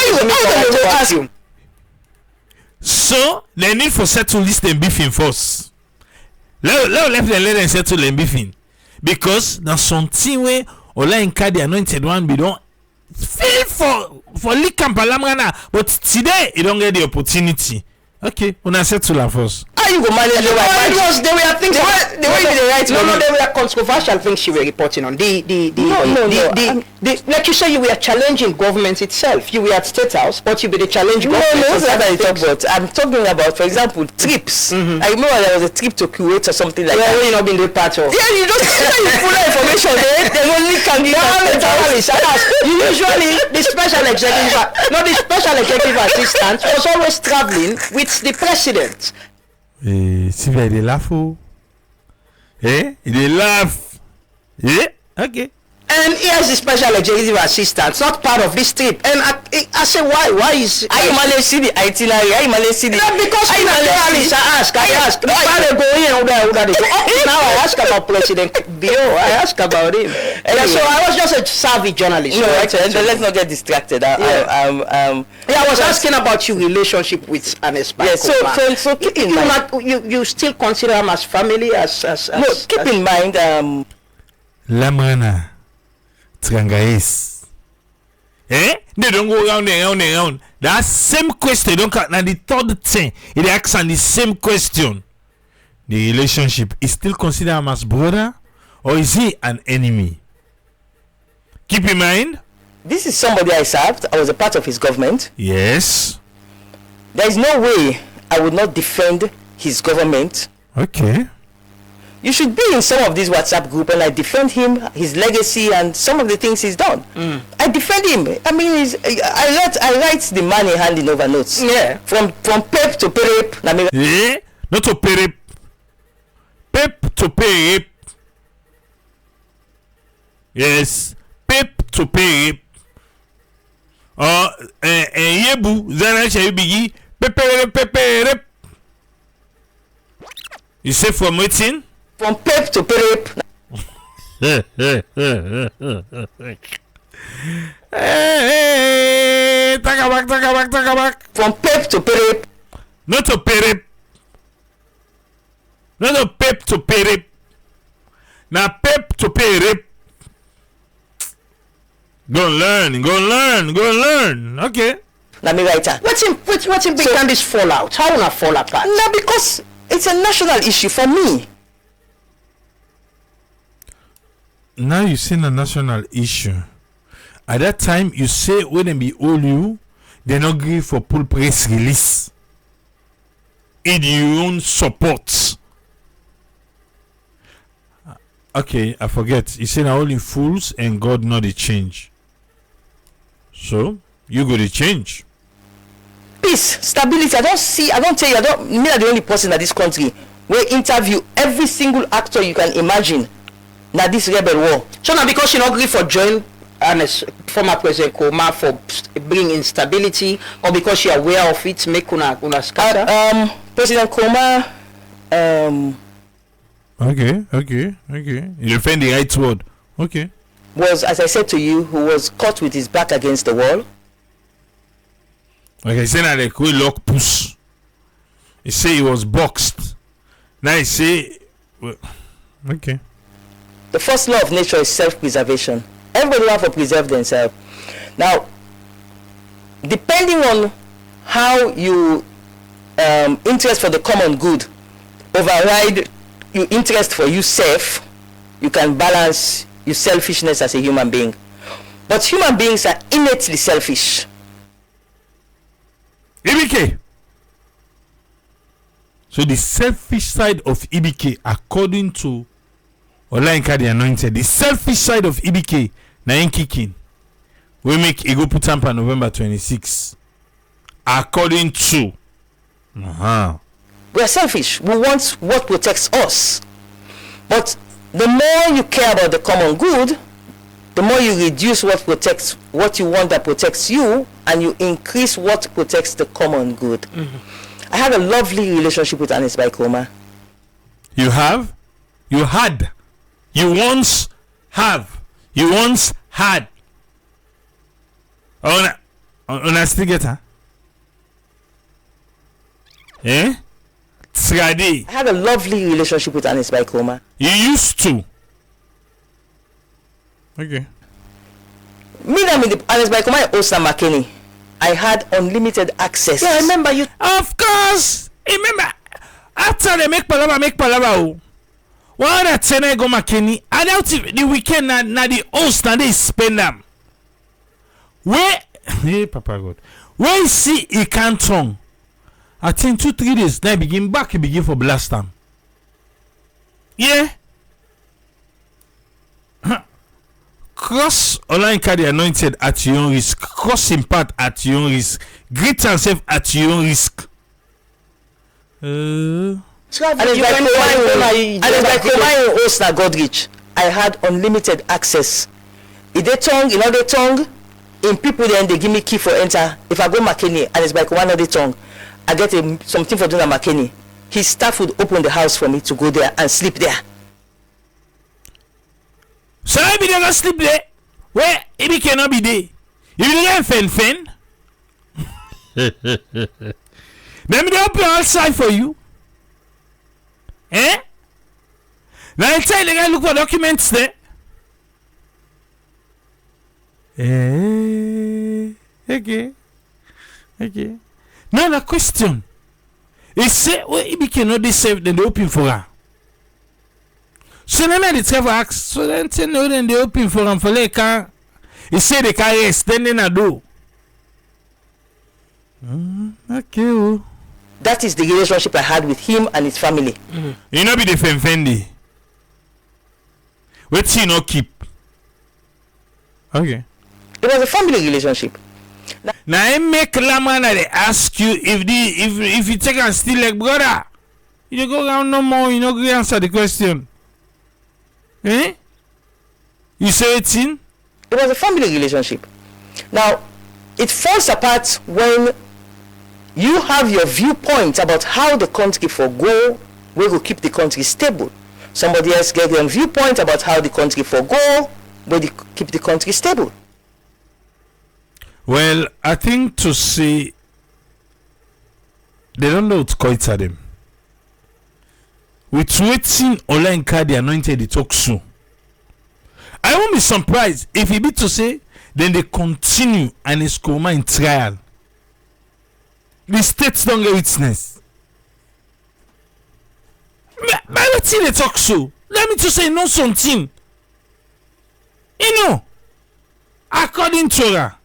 So they need for settle this them beefing first. Let them settle them beefing because now something where Ola Inka the anointed one be don't feel for leak and palamana, but today you don't get the opportunity. Okay, when I settle them first. How you go manage the right? There were things. They were the right. No. There were controversial things she were reporting on. Like you say, you were challenging government itself. You were at State House, but you be the challenge government. No, that's what I talk about. I'm talking about, for example, trips. I remember there was a trip to Kuwait or something like that. Well, you not been the part of. Yeah, you just you full of information there. They only can give Usually, the special executive assistant was always traveling with the president. Sylvia, they laugh. They laugh. Yeah, okay. And here's the special executive assistant, not part of this trip. And I say, why? Why is? I manage see the itinerary. I manage see the. Not because I ask. Now I ask about President Bio. I ask about him. Anyway. So I was just a savvy journalist. No, right? Let's not get distracted. I was asking about your relationship with an Espanol. Yeah, so keep in mind. You still consider him as family as no, keep in mind. Lamana. Trangais. They don't go around. That same question don't cut. Now the third thing, it asks on the same question. The relationship is still considered him as brother, or is he an enemy? Keep in mind. This is somebody I served. I was a part of his government. Yes. There is no way I would not defend his government. Okay. You should be in some of these WhatsApp group and I defend him, his legacy, and some of the things he's done. I defend him. I mean, I write the man in handing over notes. Yeah. From Pep to Perep. Yeah. Not to Perep. Pep to Perep. Yes. Pep to Perep. Yebu Zana Shayubigi. Perep. You say from waiting? From Pep to Perep. Hey, talk back. From Pep to Perep. Not to Perep. Not to Pep to Perep. Now Pep to Perep. Go learn. Okay. Let me write that. What's in behind this fallout? How will I fall apart? No, because it's a national issue for me. Now you say a national issue. At that time, you say when they be all you, they not agree for full press release. In your own support. Okay, I forget. You say now only fools and God not the change. So you go to change. Peace, stability. I don't tell you, me are the only person in this country where interview every single actor you can imagine. Now this rebel war. So now because you not agree for join and former President Koroma for bring instability, or because you are aware of it, make una scatter? President Koroma, Okay. You defend the right word. Okay. was, as I said to you, who was caught with his back against the wall. Okay, say now they could lock puss. He say he was boxed. Now he say, well, okay. The first law of nature is self-preservation. Everybody have to preserve themselves. Now, depending on how you interest for the common good override your interest for yourself, you can balance your selfishness as a human being. But human beings are innately selfish. EBK. So the selfish side of EBK, according to Olainka the Anointed, the selfish side of EBK, na in kicking, we make Ego put tamper November 26. According to, We are selfish. We want what protects us. But the more you care about the common good, the more you reduce what you want that protects you, and you increase what protects the common good. Mm-hmm. I have a lovely relationship with Anis Koroma. You have? You had? You once have? You once had? On a still get her? Eh? Tsradi. I have a lovely relationship with Anis Koroma. You used to. Okay. Me and the Anis Koroma and Osam McKinney, I had unlimited access. Yeah, I remember you. Of course. Remember, after they make palava. One that Senna go McKinney, I doubt if the weekend na the host and they spend them. Where, hey, Papa God, where you see he can't tongue. I think 2-3 days, then he begin for blast time. Yeah. Cross Olainka the Anointed at your own risk. Cross impact at your own risk. Greet yourself at your own risk. And it's like Koroma host na Godrich. I had unlimited access. If they tongue, you know they tongue, in people then they give me key for enter. If I go McKinney and it's like one of the tongue, I get something for doing at McKinney. His staff would open the house for me to go there and sleep there. So I be there sleep there. Where he cannot be there. If you get fen. Let me open outside for you. Eh? Now I tell the guy look for documents there. Okay. Now the question is say well he cannot be saved then they open for her. So then the travel ask so then no then they open for him for like he say they can rest then they do. Okay. That is the relationship I had with him and his family. Mm-hmm. You know be the fendi. Wait till you no keep. Okay. It was a family relationship. Now I make Lama they ask you if you take and steal like brother. You go around no more, you no go answer the question. Eh? You say it's in? It was a family relationship. Now, it falls apart when you have your viewpoint about how the country for go, we will keep the country stable. Somebody else get their viewpoint about how the country for go, we will keep the country stable. Well, I think to say they don't know what quite at them. With waiting Olainka the Anointed the talk soon. I won't be surprised if he be to say then they continue and it's Koroma in trial. The states don't get witness. But what they talk so? Let me to say no something. You know, according to her.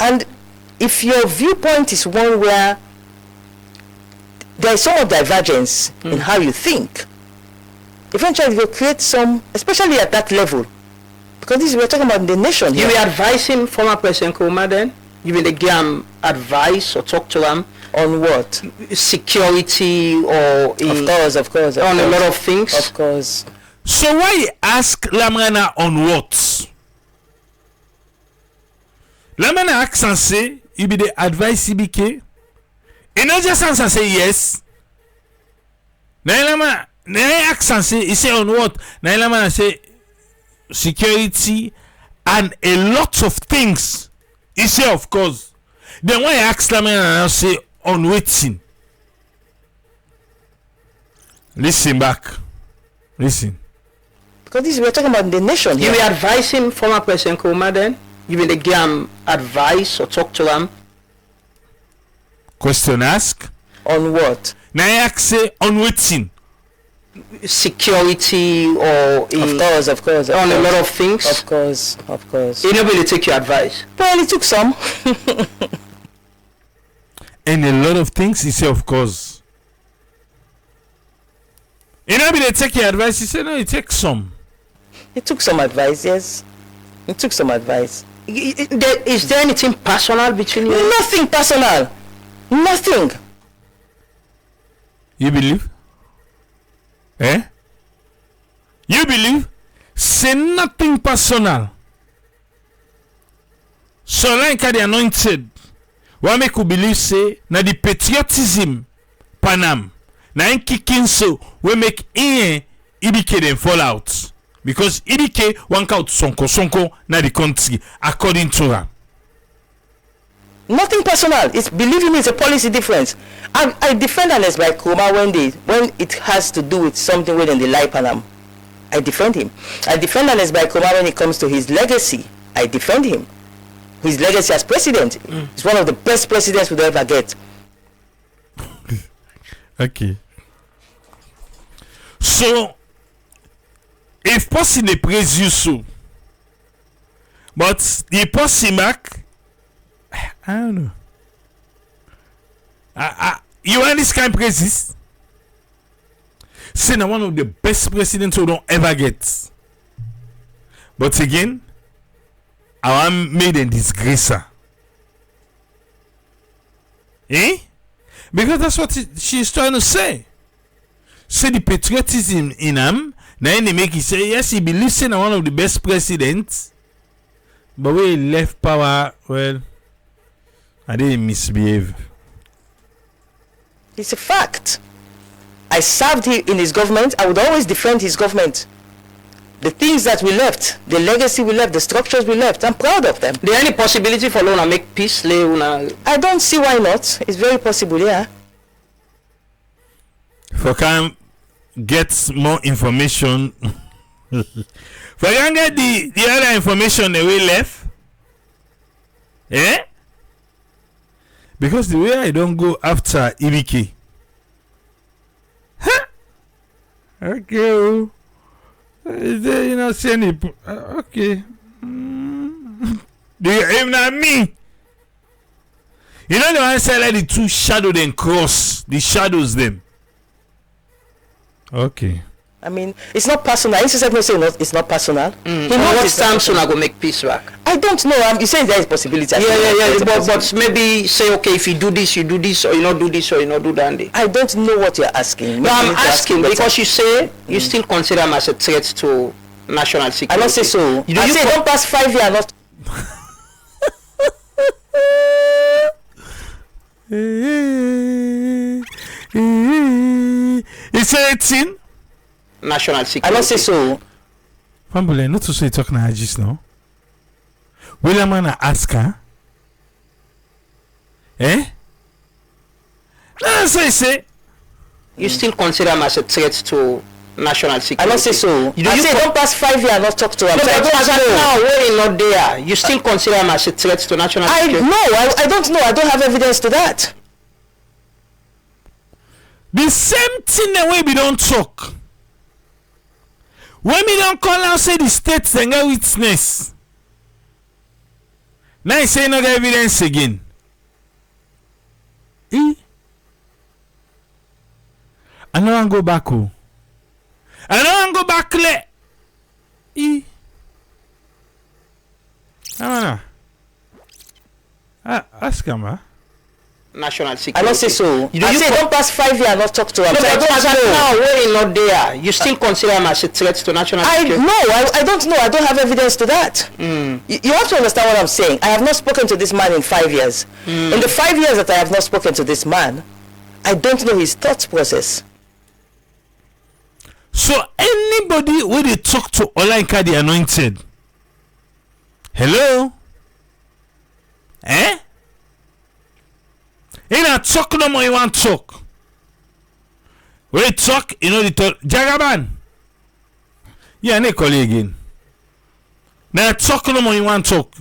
And if your viewpoint is one where there is some divergence in how you think, eventually it will create some, especially at that level, Because this we're talking about the nation You here. were advising former President Koroma then? You will give him advice or talk to him? On what? Security or Of course. on a lot of things? Of course. So why you ask Lamana on what? Lamana ask and say, you be the advice CBK? You know just answer say yes. Now Lamana ask and say, he say on what? Now Lamana say security and a lot of things. He say of course. Then why you ask Lamana and say on waiting? Listen back. Listen. Because this we're talking about the nation You here. were advising former President Koroma then? You will give him advice or talk to him? Question ask. On what? Now I ask say on waiting. Security or Of course. on a lot of things? Of course. He never really take your advice. Well, he took some. And a lot of things, he say of course. You know, they take your advice, he say no, he takes some. He took some advice, yes. He took some advice. Is there anything personal between you? Nothing personal. Nothing. You believe? Eh? You believe? Say nothing personal. So like the anointed, what make you believe say na the patriotism panam na in kicking so we make IBK them fall out because IBK one count sonko na the country according to her. Nothing personal. It's, believe me, it's a policy difference. I defend Ernest by Koroma when it has to do with something within the life Panam. I defend him. I defend Ernest by Koroma when it comes to his legacy. I defend him. His legacy as president. He's one of the best presidents we'll ever get. Okay. So, if person they praise you so, but the person back, I don't know. You want this kind of praises? Say now one of the best presidents we don't ever get. But again, I am made in disgrace. Eh? Because that's what she's trying to say. Say the patriotism in him, then they make it say, yes, he believes in one of the best presidents. But when he left power, well, I didn't misbehave. It's a fact. I served in his government. I would always defend his government. The things that we left, the legacy we left, the structures we left, I'm proud of them. There any possibility for Leone make peace, Leone? I don't see why not. It's very possible, yeah. For can get more information, for can get the other information that we left, eh? Because the way I don't go after IBK. Huh? Okay. Oh. Is there, you know, see any? Okay. Do you aim at me? You know the one say like the two shadow then cross the shadows them. Okay. I mean, it's not personal. He said no, say no, it's not personal. He knows what time soon I go make peace back. I don't know. You say there is possibility. But maybe say okay, if you do this, or you not do this, or you not do that. I don't know what you're asking. No, I'm asking because you say you still consider him as a threat to national security. I don't say so. You I say don't pass 5 years. Not. It's 18. National security. I don't say so. Fambule, not to say talk na Agis no. William man ask her. Eh? No, say. You still consider him as a threat to national security. I don't say so. I say don't pass 5 years. Not talk to him. No, but as of now, when he's not there, you still consider him as a threat to national security. I don't know. I don't have evidence to that. The same thing that we don't talk. When we don't call out say the states then get witness. Now you say no get evidence again. I don't want to go back. I don't want to go back. Ask him, huh? National security. I don't say so. I say don't pass 5 years and not talk to him. No, So I but as don't of know. now, when he's not there, you still consider him as a threat to national security? I don't know. I don't have evidence to that. You have to understand what I'm saying. I have not spoken to this man in 5 years. In the 5 years that I have not spoken to this man, I don't know his thought process. So anybody when they talk to Olayinka the Anointed, hello? In a talk no more you want talk. When you talk, you know the talk. Jagaban. Yeah, they call you again. Now talk no more you want talk.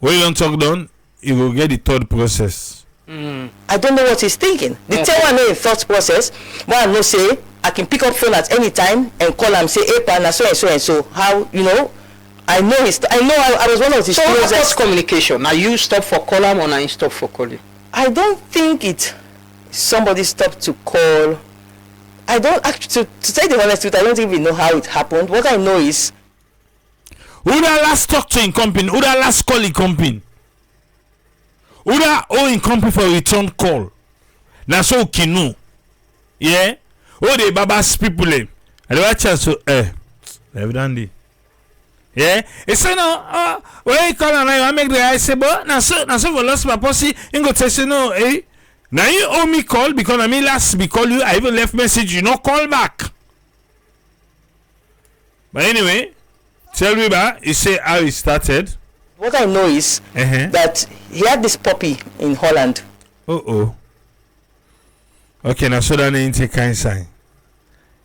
When you don't talk down, you will get the third process. I don't know what he's thinking. The tell one know in thought process. One no say I can pick up phone at any time and call him say, hey, partner, so and so and so. How you know? I know I was one of his closest. So what's communication? Now you stop for call him or now you stop for calling? I don't think somebody stopped to call. I don't actually, to tell the honest truth, I don't even know how it happened. What I know is who that last talk to in company, who that last call in company, who that owe in company for return call. Now so kinu, yeah. Oh the babas people, and the watch so evidently. Yeah, it's no. When you call and I make the guy say, but now so for lost my posse, you go say no, now you owe me call because I mean last we call you. I even left message, you no call back. But anyway, tell me about you say how it started. what I know is that he had this puppy in Holland. Okay, now so that ain't a kind sign.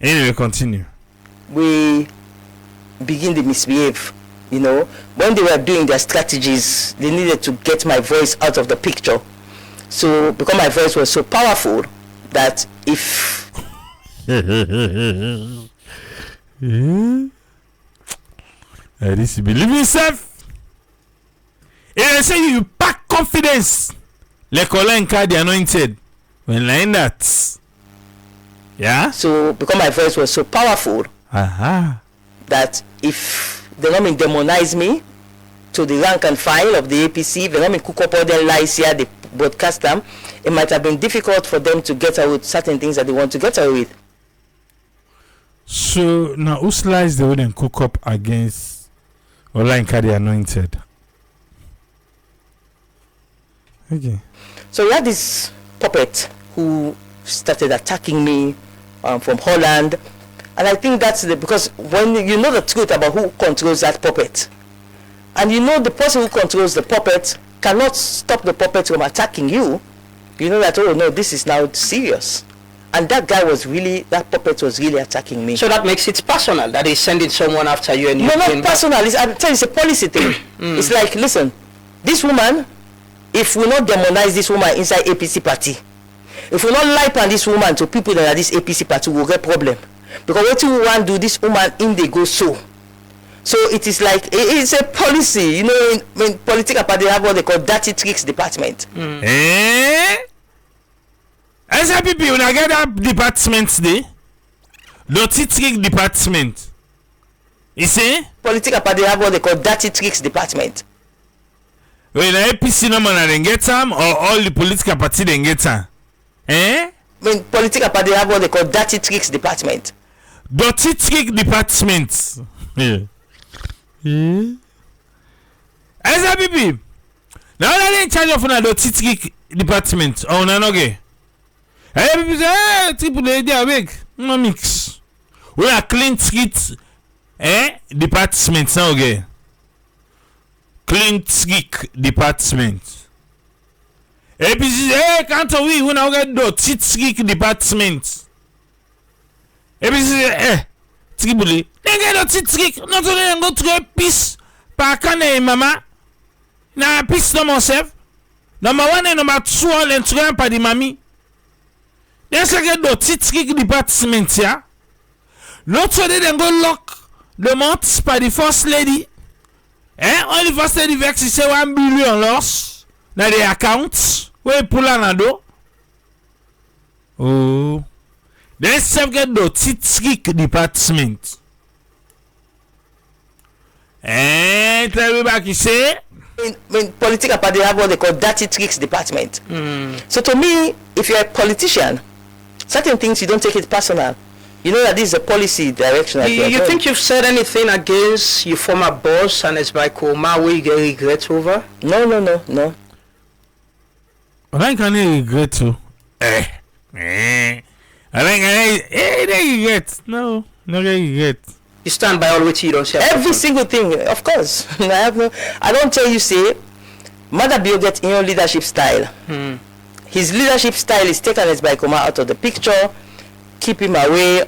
Anyway, continue. We begin to misbehave, you know. When they were doing their strategies, they needed to get my voice out of the picture. So because my voice was so powerful that if this believe yourself. If I say you pack confidence like Olayinka the Anointed when like that. Yeah? So because my voice was so powerful that if they don't mean demonize me to the rank and file of the APC, they don't mean cook up all their lies here, they broadcast them, it might have been difficult for them to get away with certain things that they want to get away with. So now whose lies they wouldn't cook up against Olayinka the Anointed? Okay. So we had this puppet who started attacking me from Holland, and I think that's because when you know the truth about who controls that puppet, and you know the person who controls the puppet cannot stop the puppet from attacking you, you know that, oh no, this is now serious. And that puppet was really attacking me. So that makes it personal, that he's sending someone after you and you. No, not personal. I'm telling you, it's a policy thing. It's like, listen, this woman, if we not demonize this woman inside APC party, if we not lie on this woman to people that are this APC party, we'll get problem. Because what we want to do, this woman in they go so. So it is like, it's a policy, you know, in political party, they have what they call dirty tricks department. SIPP, when I get that department there, dirty trick department. You see? Political party, they have what they call dirty tricks department. When the APC no man then get them, or all the political party then get them. When political party, they have what they call dirty tricks department. Dirty trick department. SIPP, now they in charge of a dirty trick department. Oh, no, okay. People say, triple A, they are big. No mix. We are clean street department now, okay. Clean street department. APC, can't we now get the street department? APC, triple A, they get the street, not only go to a peace, Pakane, mama. Now, peace no more, self. Number 1 and number 2, and 3 by the mommy. There's like a dirty department here. Not so they then go lock the months by the first lady. Only first lady vex say 1 billion loss. Now the accounts where pull on do. Oh, then self get dirty department. Tell me back you say In political party, they have what they call dirty tricks department. So to me, if you're a politician, certain things you don't take it personal. You know that this is a policy direction. That You think you've said anything against your former boss and it's by Koroma where you get regret over? No. Well, I can't regret to. I regret. No regret. You stand by all which you don't say. Every single thing, of course. I don't tell you, say, Mother Bill get in your leadership style. His leadership style is taken as by Koroma out of the picture, keep him away,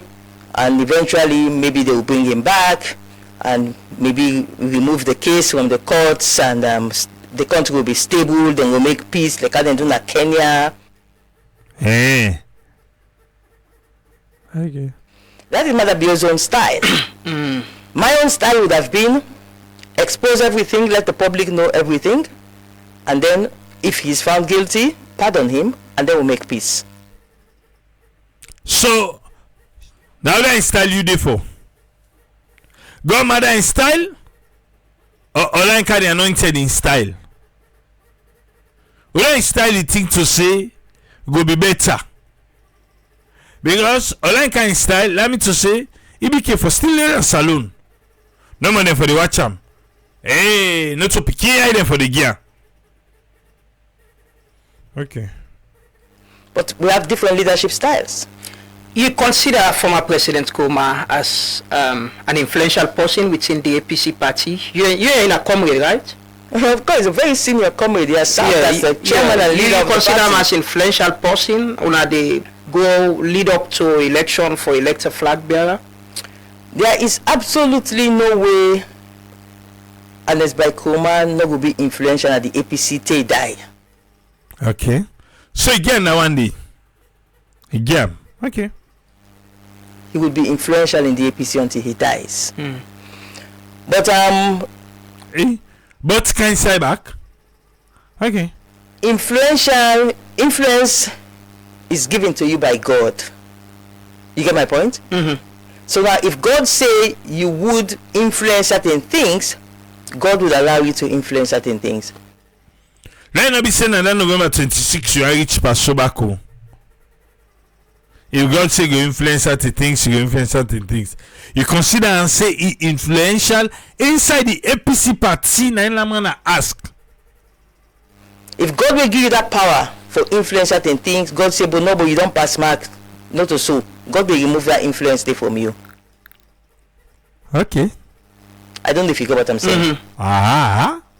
and eventually maybe they will bring him back, and maybe remove the case from the courts, and the country will be stable, then we'll make peace like how they do in Kenya. Hey. Okay. That is Mother Bill's own style. My own style would have been expose everything, let the public know everything, and then if he's found guilty, pardon him, and then we'll make peace. So, now that style you dey for? Godmother in style? Or Olanka the anointed in style? What style you think to say go be better? Because Olanka in style, let me to say, he be careful still in a saloon. No money for the watch am. Hey, not to pick item for the gear. Okay. But we have different leadership styles. You consider former President Koroma as an influential person within the APC party. You're in a comrade, right? Of course, a very senior comrade. Yes, as the chairman and leader of the consider him party. as influential person when they go lead up to election for elected flag bearer? There is absolutely no way unless by Koroma no will be influential at the APC till die. Okay. So again now one day. Again. Okay. He will be influential in the APC until he dies. But But can you say back? Okay. influence is given to you by God. You get my point? So now if God say you would influence certain things, God would allow you to influence certain things. Let not be saying that November 26 you are rich Pastor Bako. If God say you influence certain things, you influence certain things. You consider and say he influential inside the APC party. Now ask. If God will give you that power for influence certain things, God say, but no, but you don't pass mark, not to so. God will remove that influence there from you. Okay. I don't know if you get what I'm saying.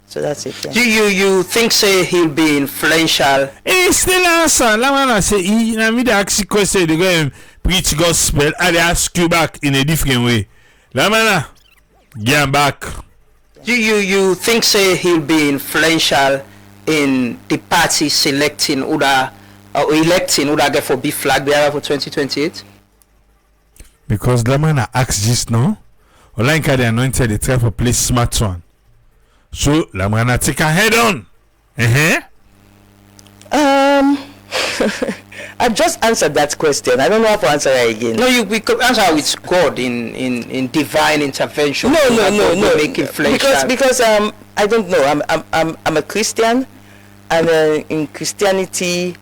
So that's it. Yeah. You think say he'll be influential? He still answer. Lamana say he na me dey ask you question. They go and preach gospel. I dey ask you back in a different way. Lamana, get back. You think say he'll be influential in the party selecting Uda or electing Uda get for be flag bearer for 2028? Because Lamana asked just now. Olanka the anointed they try for play smart one. So Lamana take a head on. I just answered that question. I don't know how to answer it again. No, we could answer with God in divine intervention. No. Make influential. Because I don't know. I'm a Christian, and in Christianity,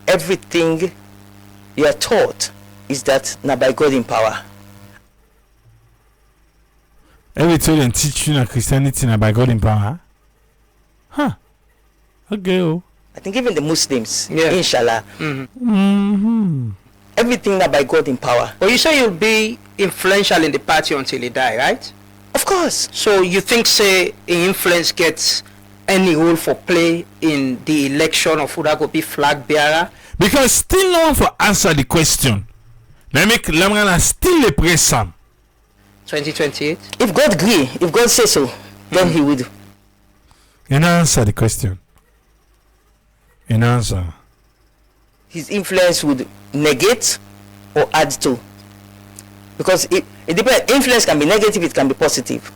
everything you are taught is that now by God in power. Everything they teach you na Christianity na by God in power. Huh. Okay. Oh. I think even the Muslims, Yeah. inshallah, everything that by God in power. But you say you'll be influential in the party until you die, right? Of course. So you think say influence gets any role for play in the election of Uda go be flag bearer? Because still no one for answer the question. Let make Lamana still a press Sam. 2028? If God agree, if God say so, then he would. You know answer the question. You know answer. His influence would negate or add to. Because it depends. Influence can be negative, it can be positive.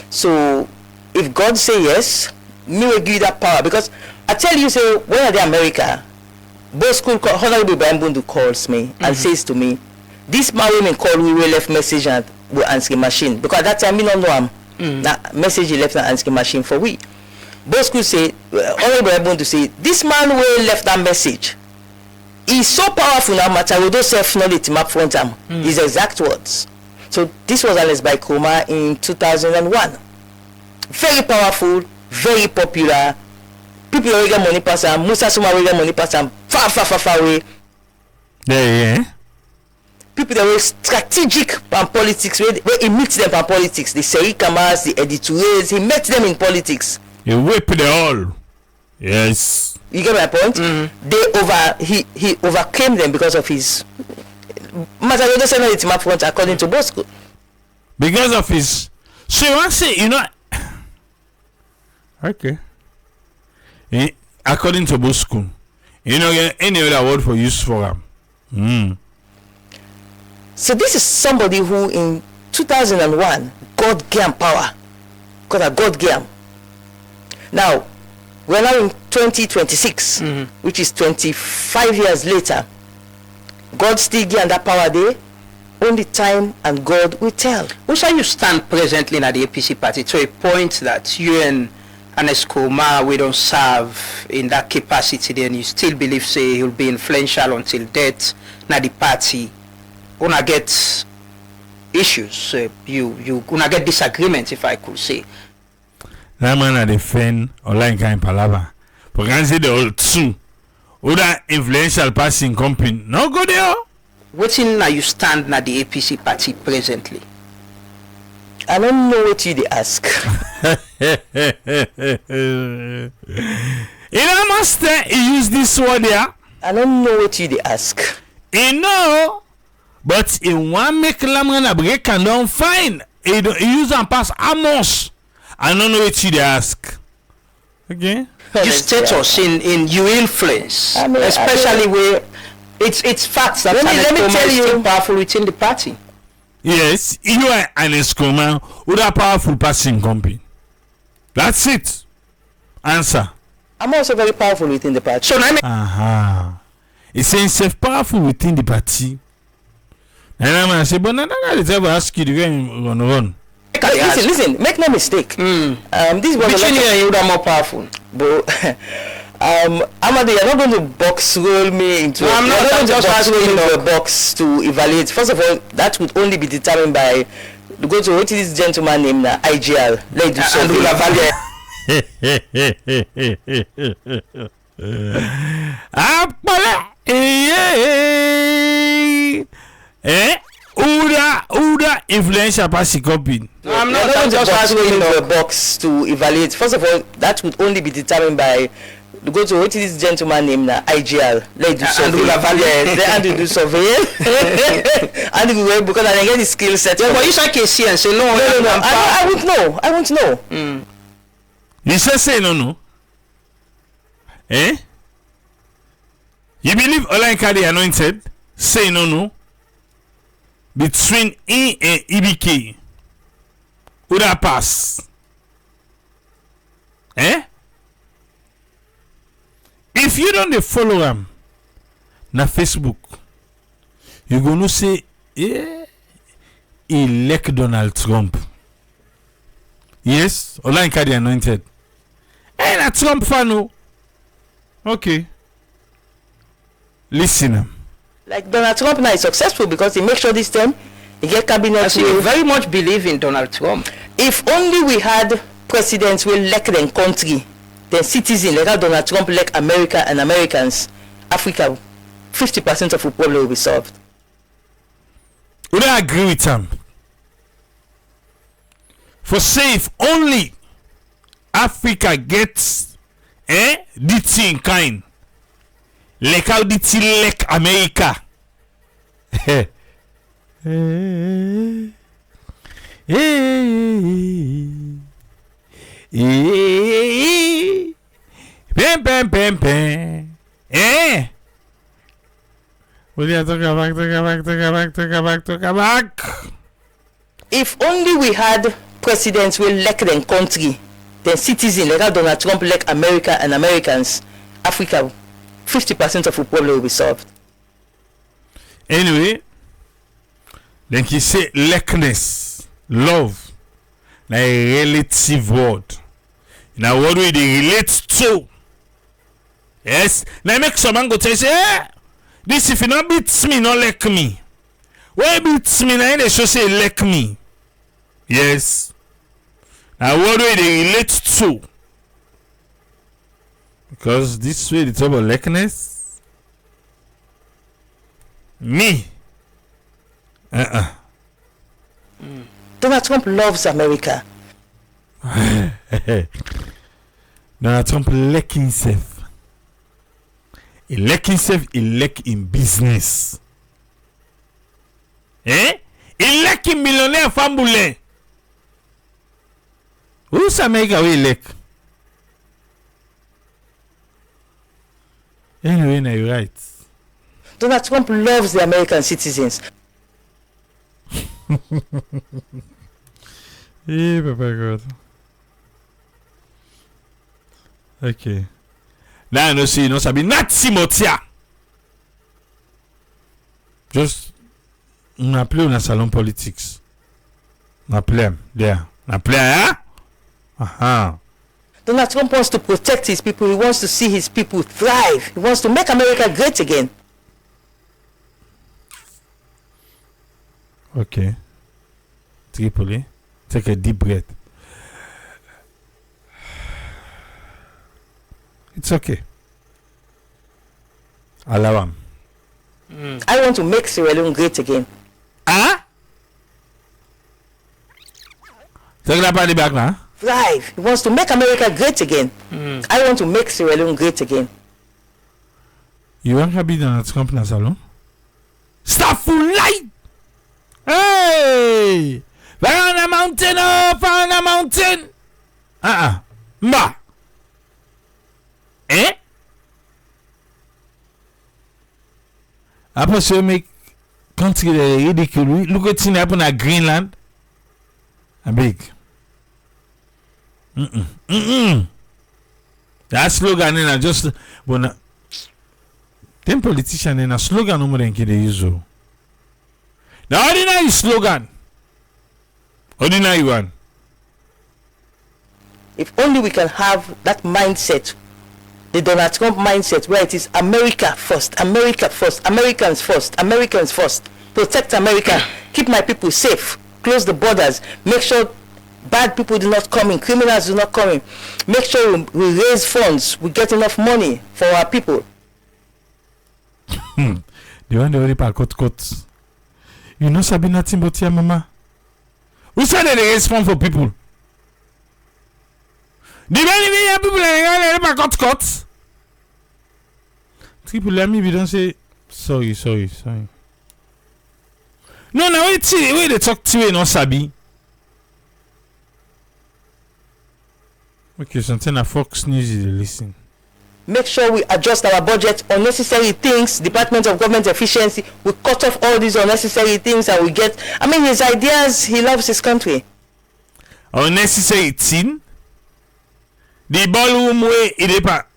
So if God say yes, me will give you that power. Because I tell you, say when I dey America, both school Honorable Bambundu calls me and says to me, this man women call we will left message and will answer machine. Because at that time me don't know him. Now, message he left an answering machine for we. Both could say, Honorable Ebon to say, this man will left that message. He's so powerful now, matter with those self-knowledge map front him. His exact words. So this was analyzed by Koroma in 2001. Very powerful, very popular. People will get money pass him. Musa Suma will get money pass him. Far away. Yeah. People that were strategic and politics, where he meets them in politics. The Serikamas, the editorials, he met them in politics. He whipped it all. Yes. You get my point? He overcame them because of his Masagodo said it's map front according to Bosco. Because of his, so you want to say, okay. According to Bosco, any other word for use for him. So this is somebody who in 2001 God gave him power. God gave him. Now, we're now in 2026, which is 25 years later. God still gave him that power there. Only time and God will tell. Which are you stand presently in the APC party to a point that you and Koroma we don't serve in that capacity, then you still believe say he'll be influential until death na the party gonna get issues, you gonna get disagreements, if I could say. That man a defend online kind palava. Because the old two other influential passing company no go there. What in you stand na the APC party presently? I don't know what you ask. Master, he use this word there. I don't know what you ask. But in one make lamana break and don't find. He use and pass Amos. I don't know what you ask. Okay. Your status in your influence, especially where it's facts that let me tell you, still powerful within the party. Yes, you are an Eskoma with a powerful passing company. That's it. Answer. I'm also very powerful within the party. So It says self powerful within the party. And I'm gonna say, but no, they ever ask you to run. Listen, make no mistake. This was between you and you are more powerful. But Amadi, you're not going to box roll me into I'm not going to just box roll into a box to evaluate. First of all, that would only be determined by go to what is this gentleman named IGL. Let do so. Uda influential passing company. I'm not going to just go into a box to evaluate. First of all, that would only be determined by go to what is this gentleman named IGL. Let do survey. Let do survey. And we because I get the skill set. Yeah, but you say KC and say no. I won't know. You say no. You believe Olayinka the anointed? Say no. Between E and EBK, would I pass? If you don't follow him na Facebook, you gonna say, elect Donald Trump. Yes, Olayinka the anointed. Na Trump fan. Okay. Listen. Like Donald Trump now is successful because he makes sure this time he get cabinet. You very much believe in Donald Trump. If only we had presidents who elect them country, then citizens like how Donald Trump elect America and Americans, Africa, 50% of the problem will be solved. Would I agree with him? For say if only Africa gets the thing kind. Like how did he like America? Bam. Will you talk back? If only we had presidents who elect them country, then citizens like how Donald Trump elect America and Americans, Africa, 50% of the problem will be solved. Anyway, then he say likeness, love. na a relative word. Na word we dey relate to. Yes, now make someone go tell you, say, this if you not beats me, not like me. Why beats me, now they show say like me. Yes. Now what do they relate to? Because this way the talk about likeness. Me. Donald Trump loves America. Donald Trump like himself. He like himself, he like in business. He like in millionaire family. Who's America we like? Anyway, now you're right. Donald Trump loves the American citizens. Hey, Papa God. Okay. Now I know see, you know, Sabi, not Timotia. Just, on play on a salon politics. On play there. On play, huh? Donald Trump wants to protect his people. He wants to see his people thrive. He wants to make America great again. Okay. Tripoli, take a deep breath. It's okay. Allow him. I want to make Sierra Leone great again. Huh? Take that party back now. Thrive. He wants to make America great again. I want to make Sierra Leone great again. You want to be Donald Trump na salon? Stop full light! Hey! Fire on the mountain, oh! Fire on the mountain! Ma! Eh? Après, you make country ridiculous. Look at what happen at Greenland. A big. That slogan in a just when them politicians in a slogan no more than they use. The ordinary slogan. Ordinary one. If only we can have that mindset, the Donald Trump mindset, where it is America first, America first, Americans first, Americans first. Protect America, keep my people safe, close the borders, make sure bad people do not come in, criminals do not come in, make sure we raise funds, we get enough money for our people. The one they already cut. You know Sabi nothing but your mama. Who said that they raise funds for people? The many people that cut. People let me be don't say sorry. No, wait they talk to you, no Sabi. Okay, something at Fox News is listen. Make sure we adjust our budget, unnecessary things, Department of Government Efficiency, we cut off all these unnecessary things and we get, his ideas, he loves his country. Unnecessary thing? The ballroom way it is pa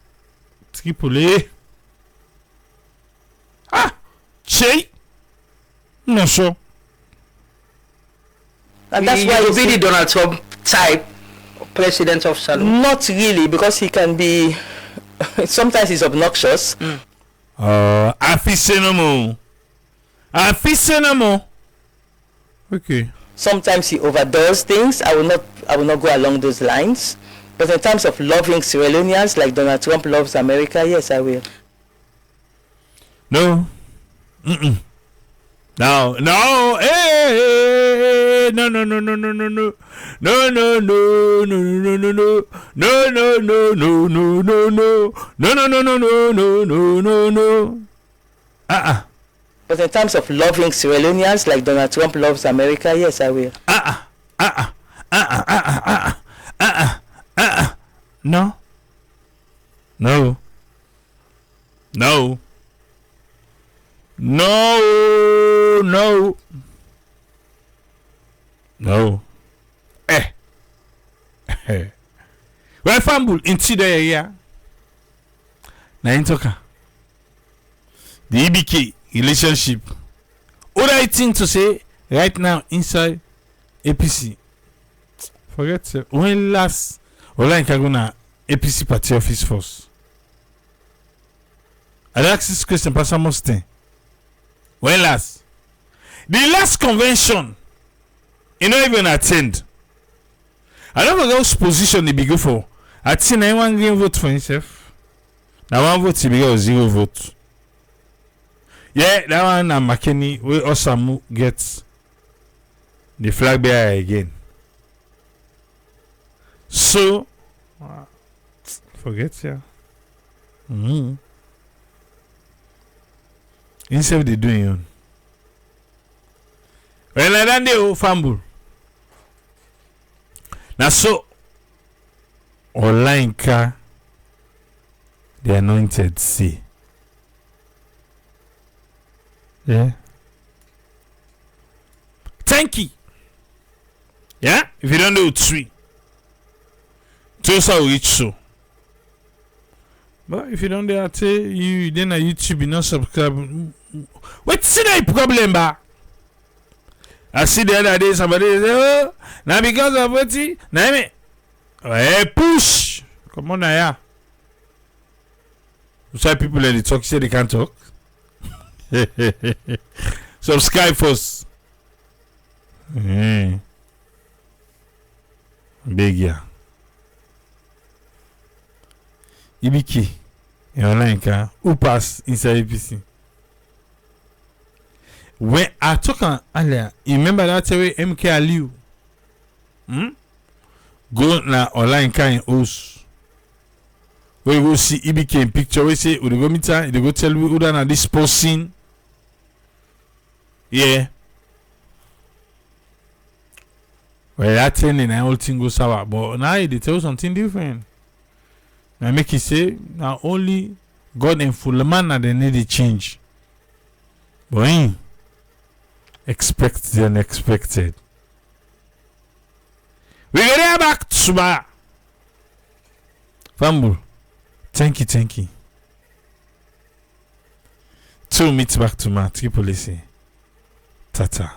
Tripoli. Che? No sure. And that's why you be the Donald Trump type president of Salon. Not really, because he can be sometimes he's obnoxious. Aficionamo. Okay. Sometimes he overdoes things. I will not go along those lines. But in terms of loving Sierra Leoneans like Donald Trump loves America, yes, I will. No. No. Hey. No. But in terms of loving Sierra Leoneans like Donald Trump loves America, yes, I will. No. Well, fumble into the area. Now in talker. The EBK relationship. What I think to say right now inside APC. Forget it. When last online can go na APC party office first. I ask this question, Pastor Mustin. When last? The last convention, you don't even attend. I don't know which position they be go for. I think anyone can vote for himself. That one vote he be go 0 vote. Yeah, that one and McKinney will also get the flag bearer again. So, forget ya. Instead of they doing it. Well, I don't know, fumble. Now, so, online car, the anointed see. Yeah. Thank you. Yeah? If you don't know it's free. Just how reach so. But if you don't dare say you then a YouTube you not subscribe. What's the problem ba? I see the other day somebody say, oh, now because of what he now me. Hey, push. Come on now, yeah. Some people in the talk say they can't talk. Subscribe first. Big yeah. Ibiki online car who pass inside APC. When I talk earlier, you remember that way MK Aliu go na online car in house. We go see Ibiki in picture. We say we go meet her. They go tell we who done this person. Yeah. Well, that thing and all thing goes sour, but now they tell something different. I make it say now only God and full man that they need to change. But expect the unexpected. We get back to my Fumble. Thank you. 2 meets back to my Triple C. Tata.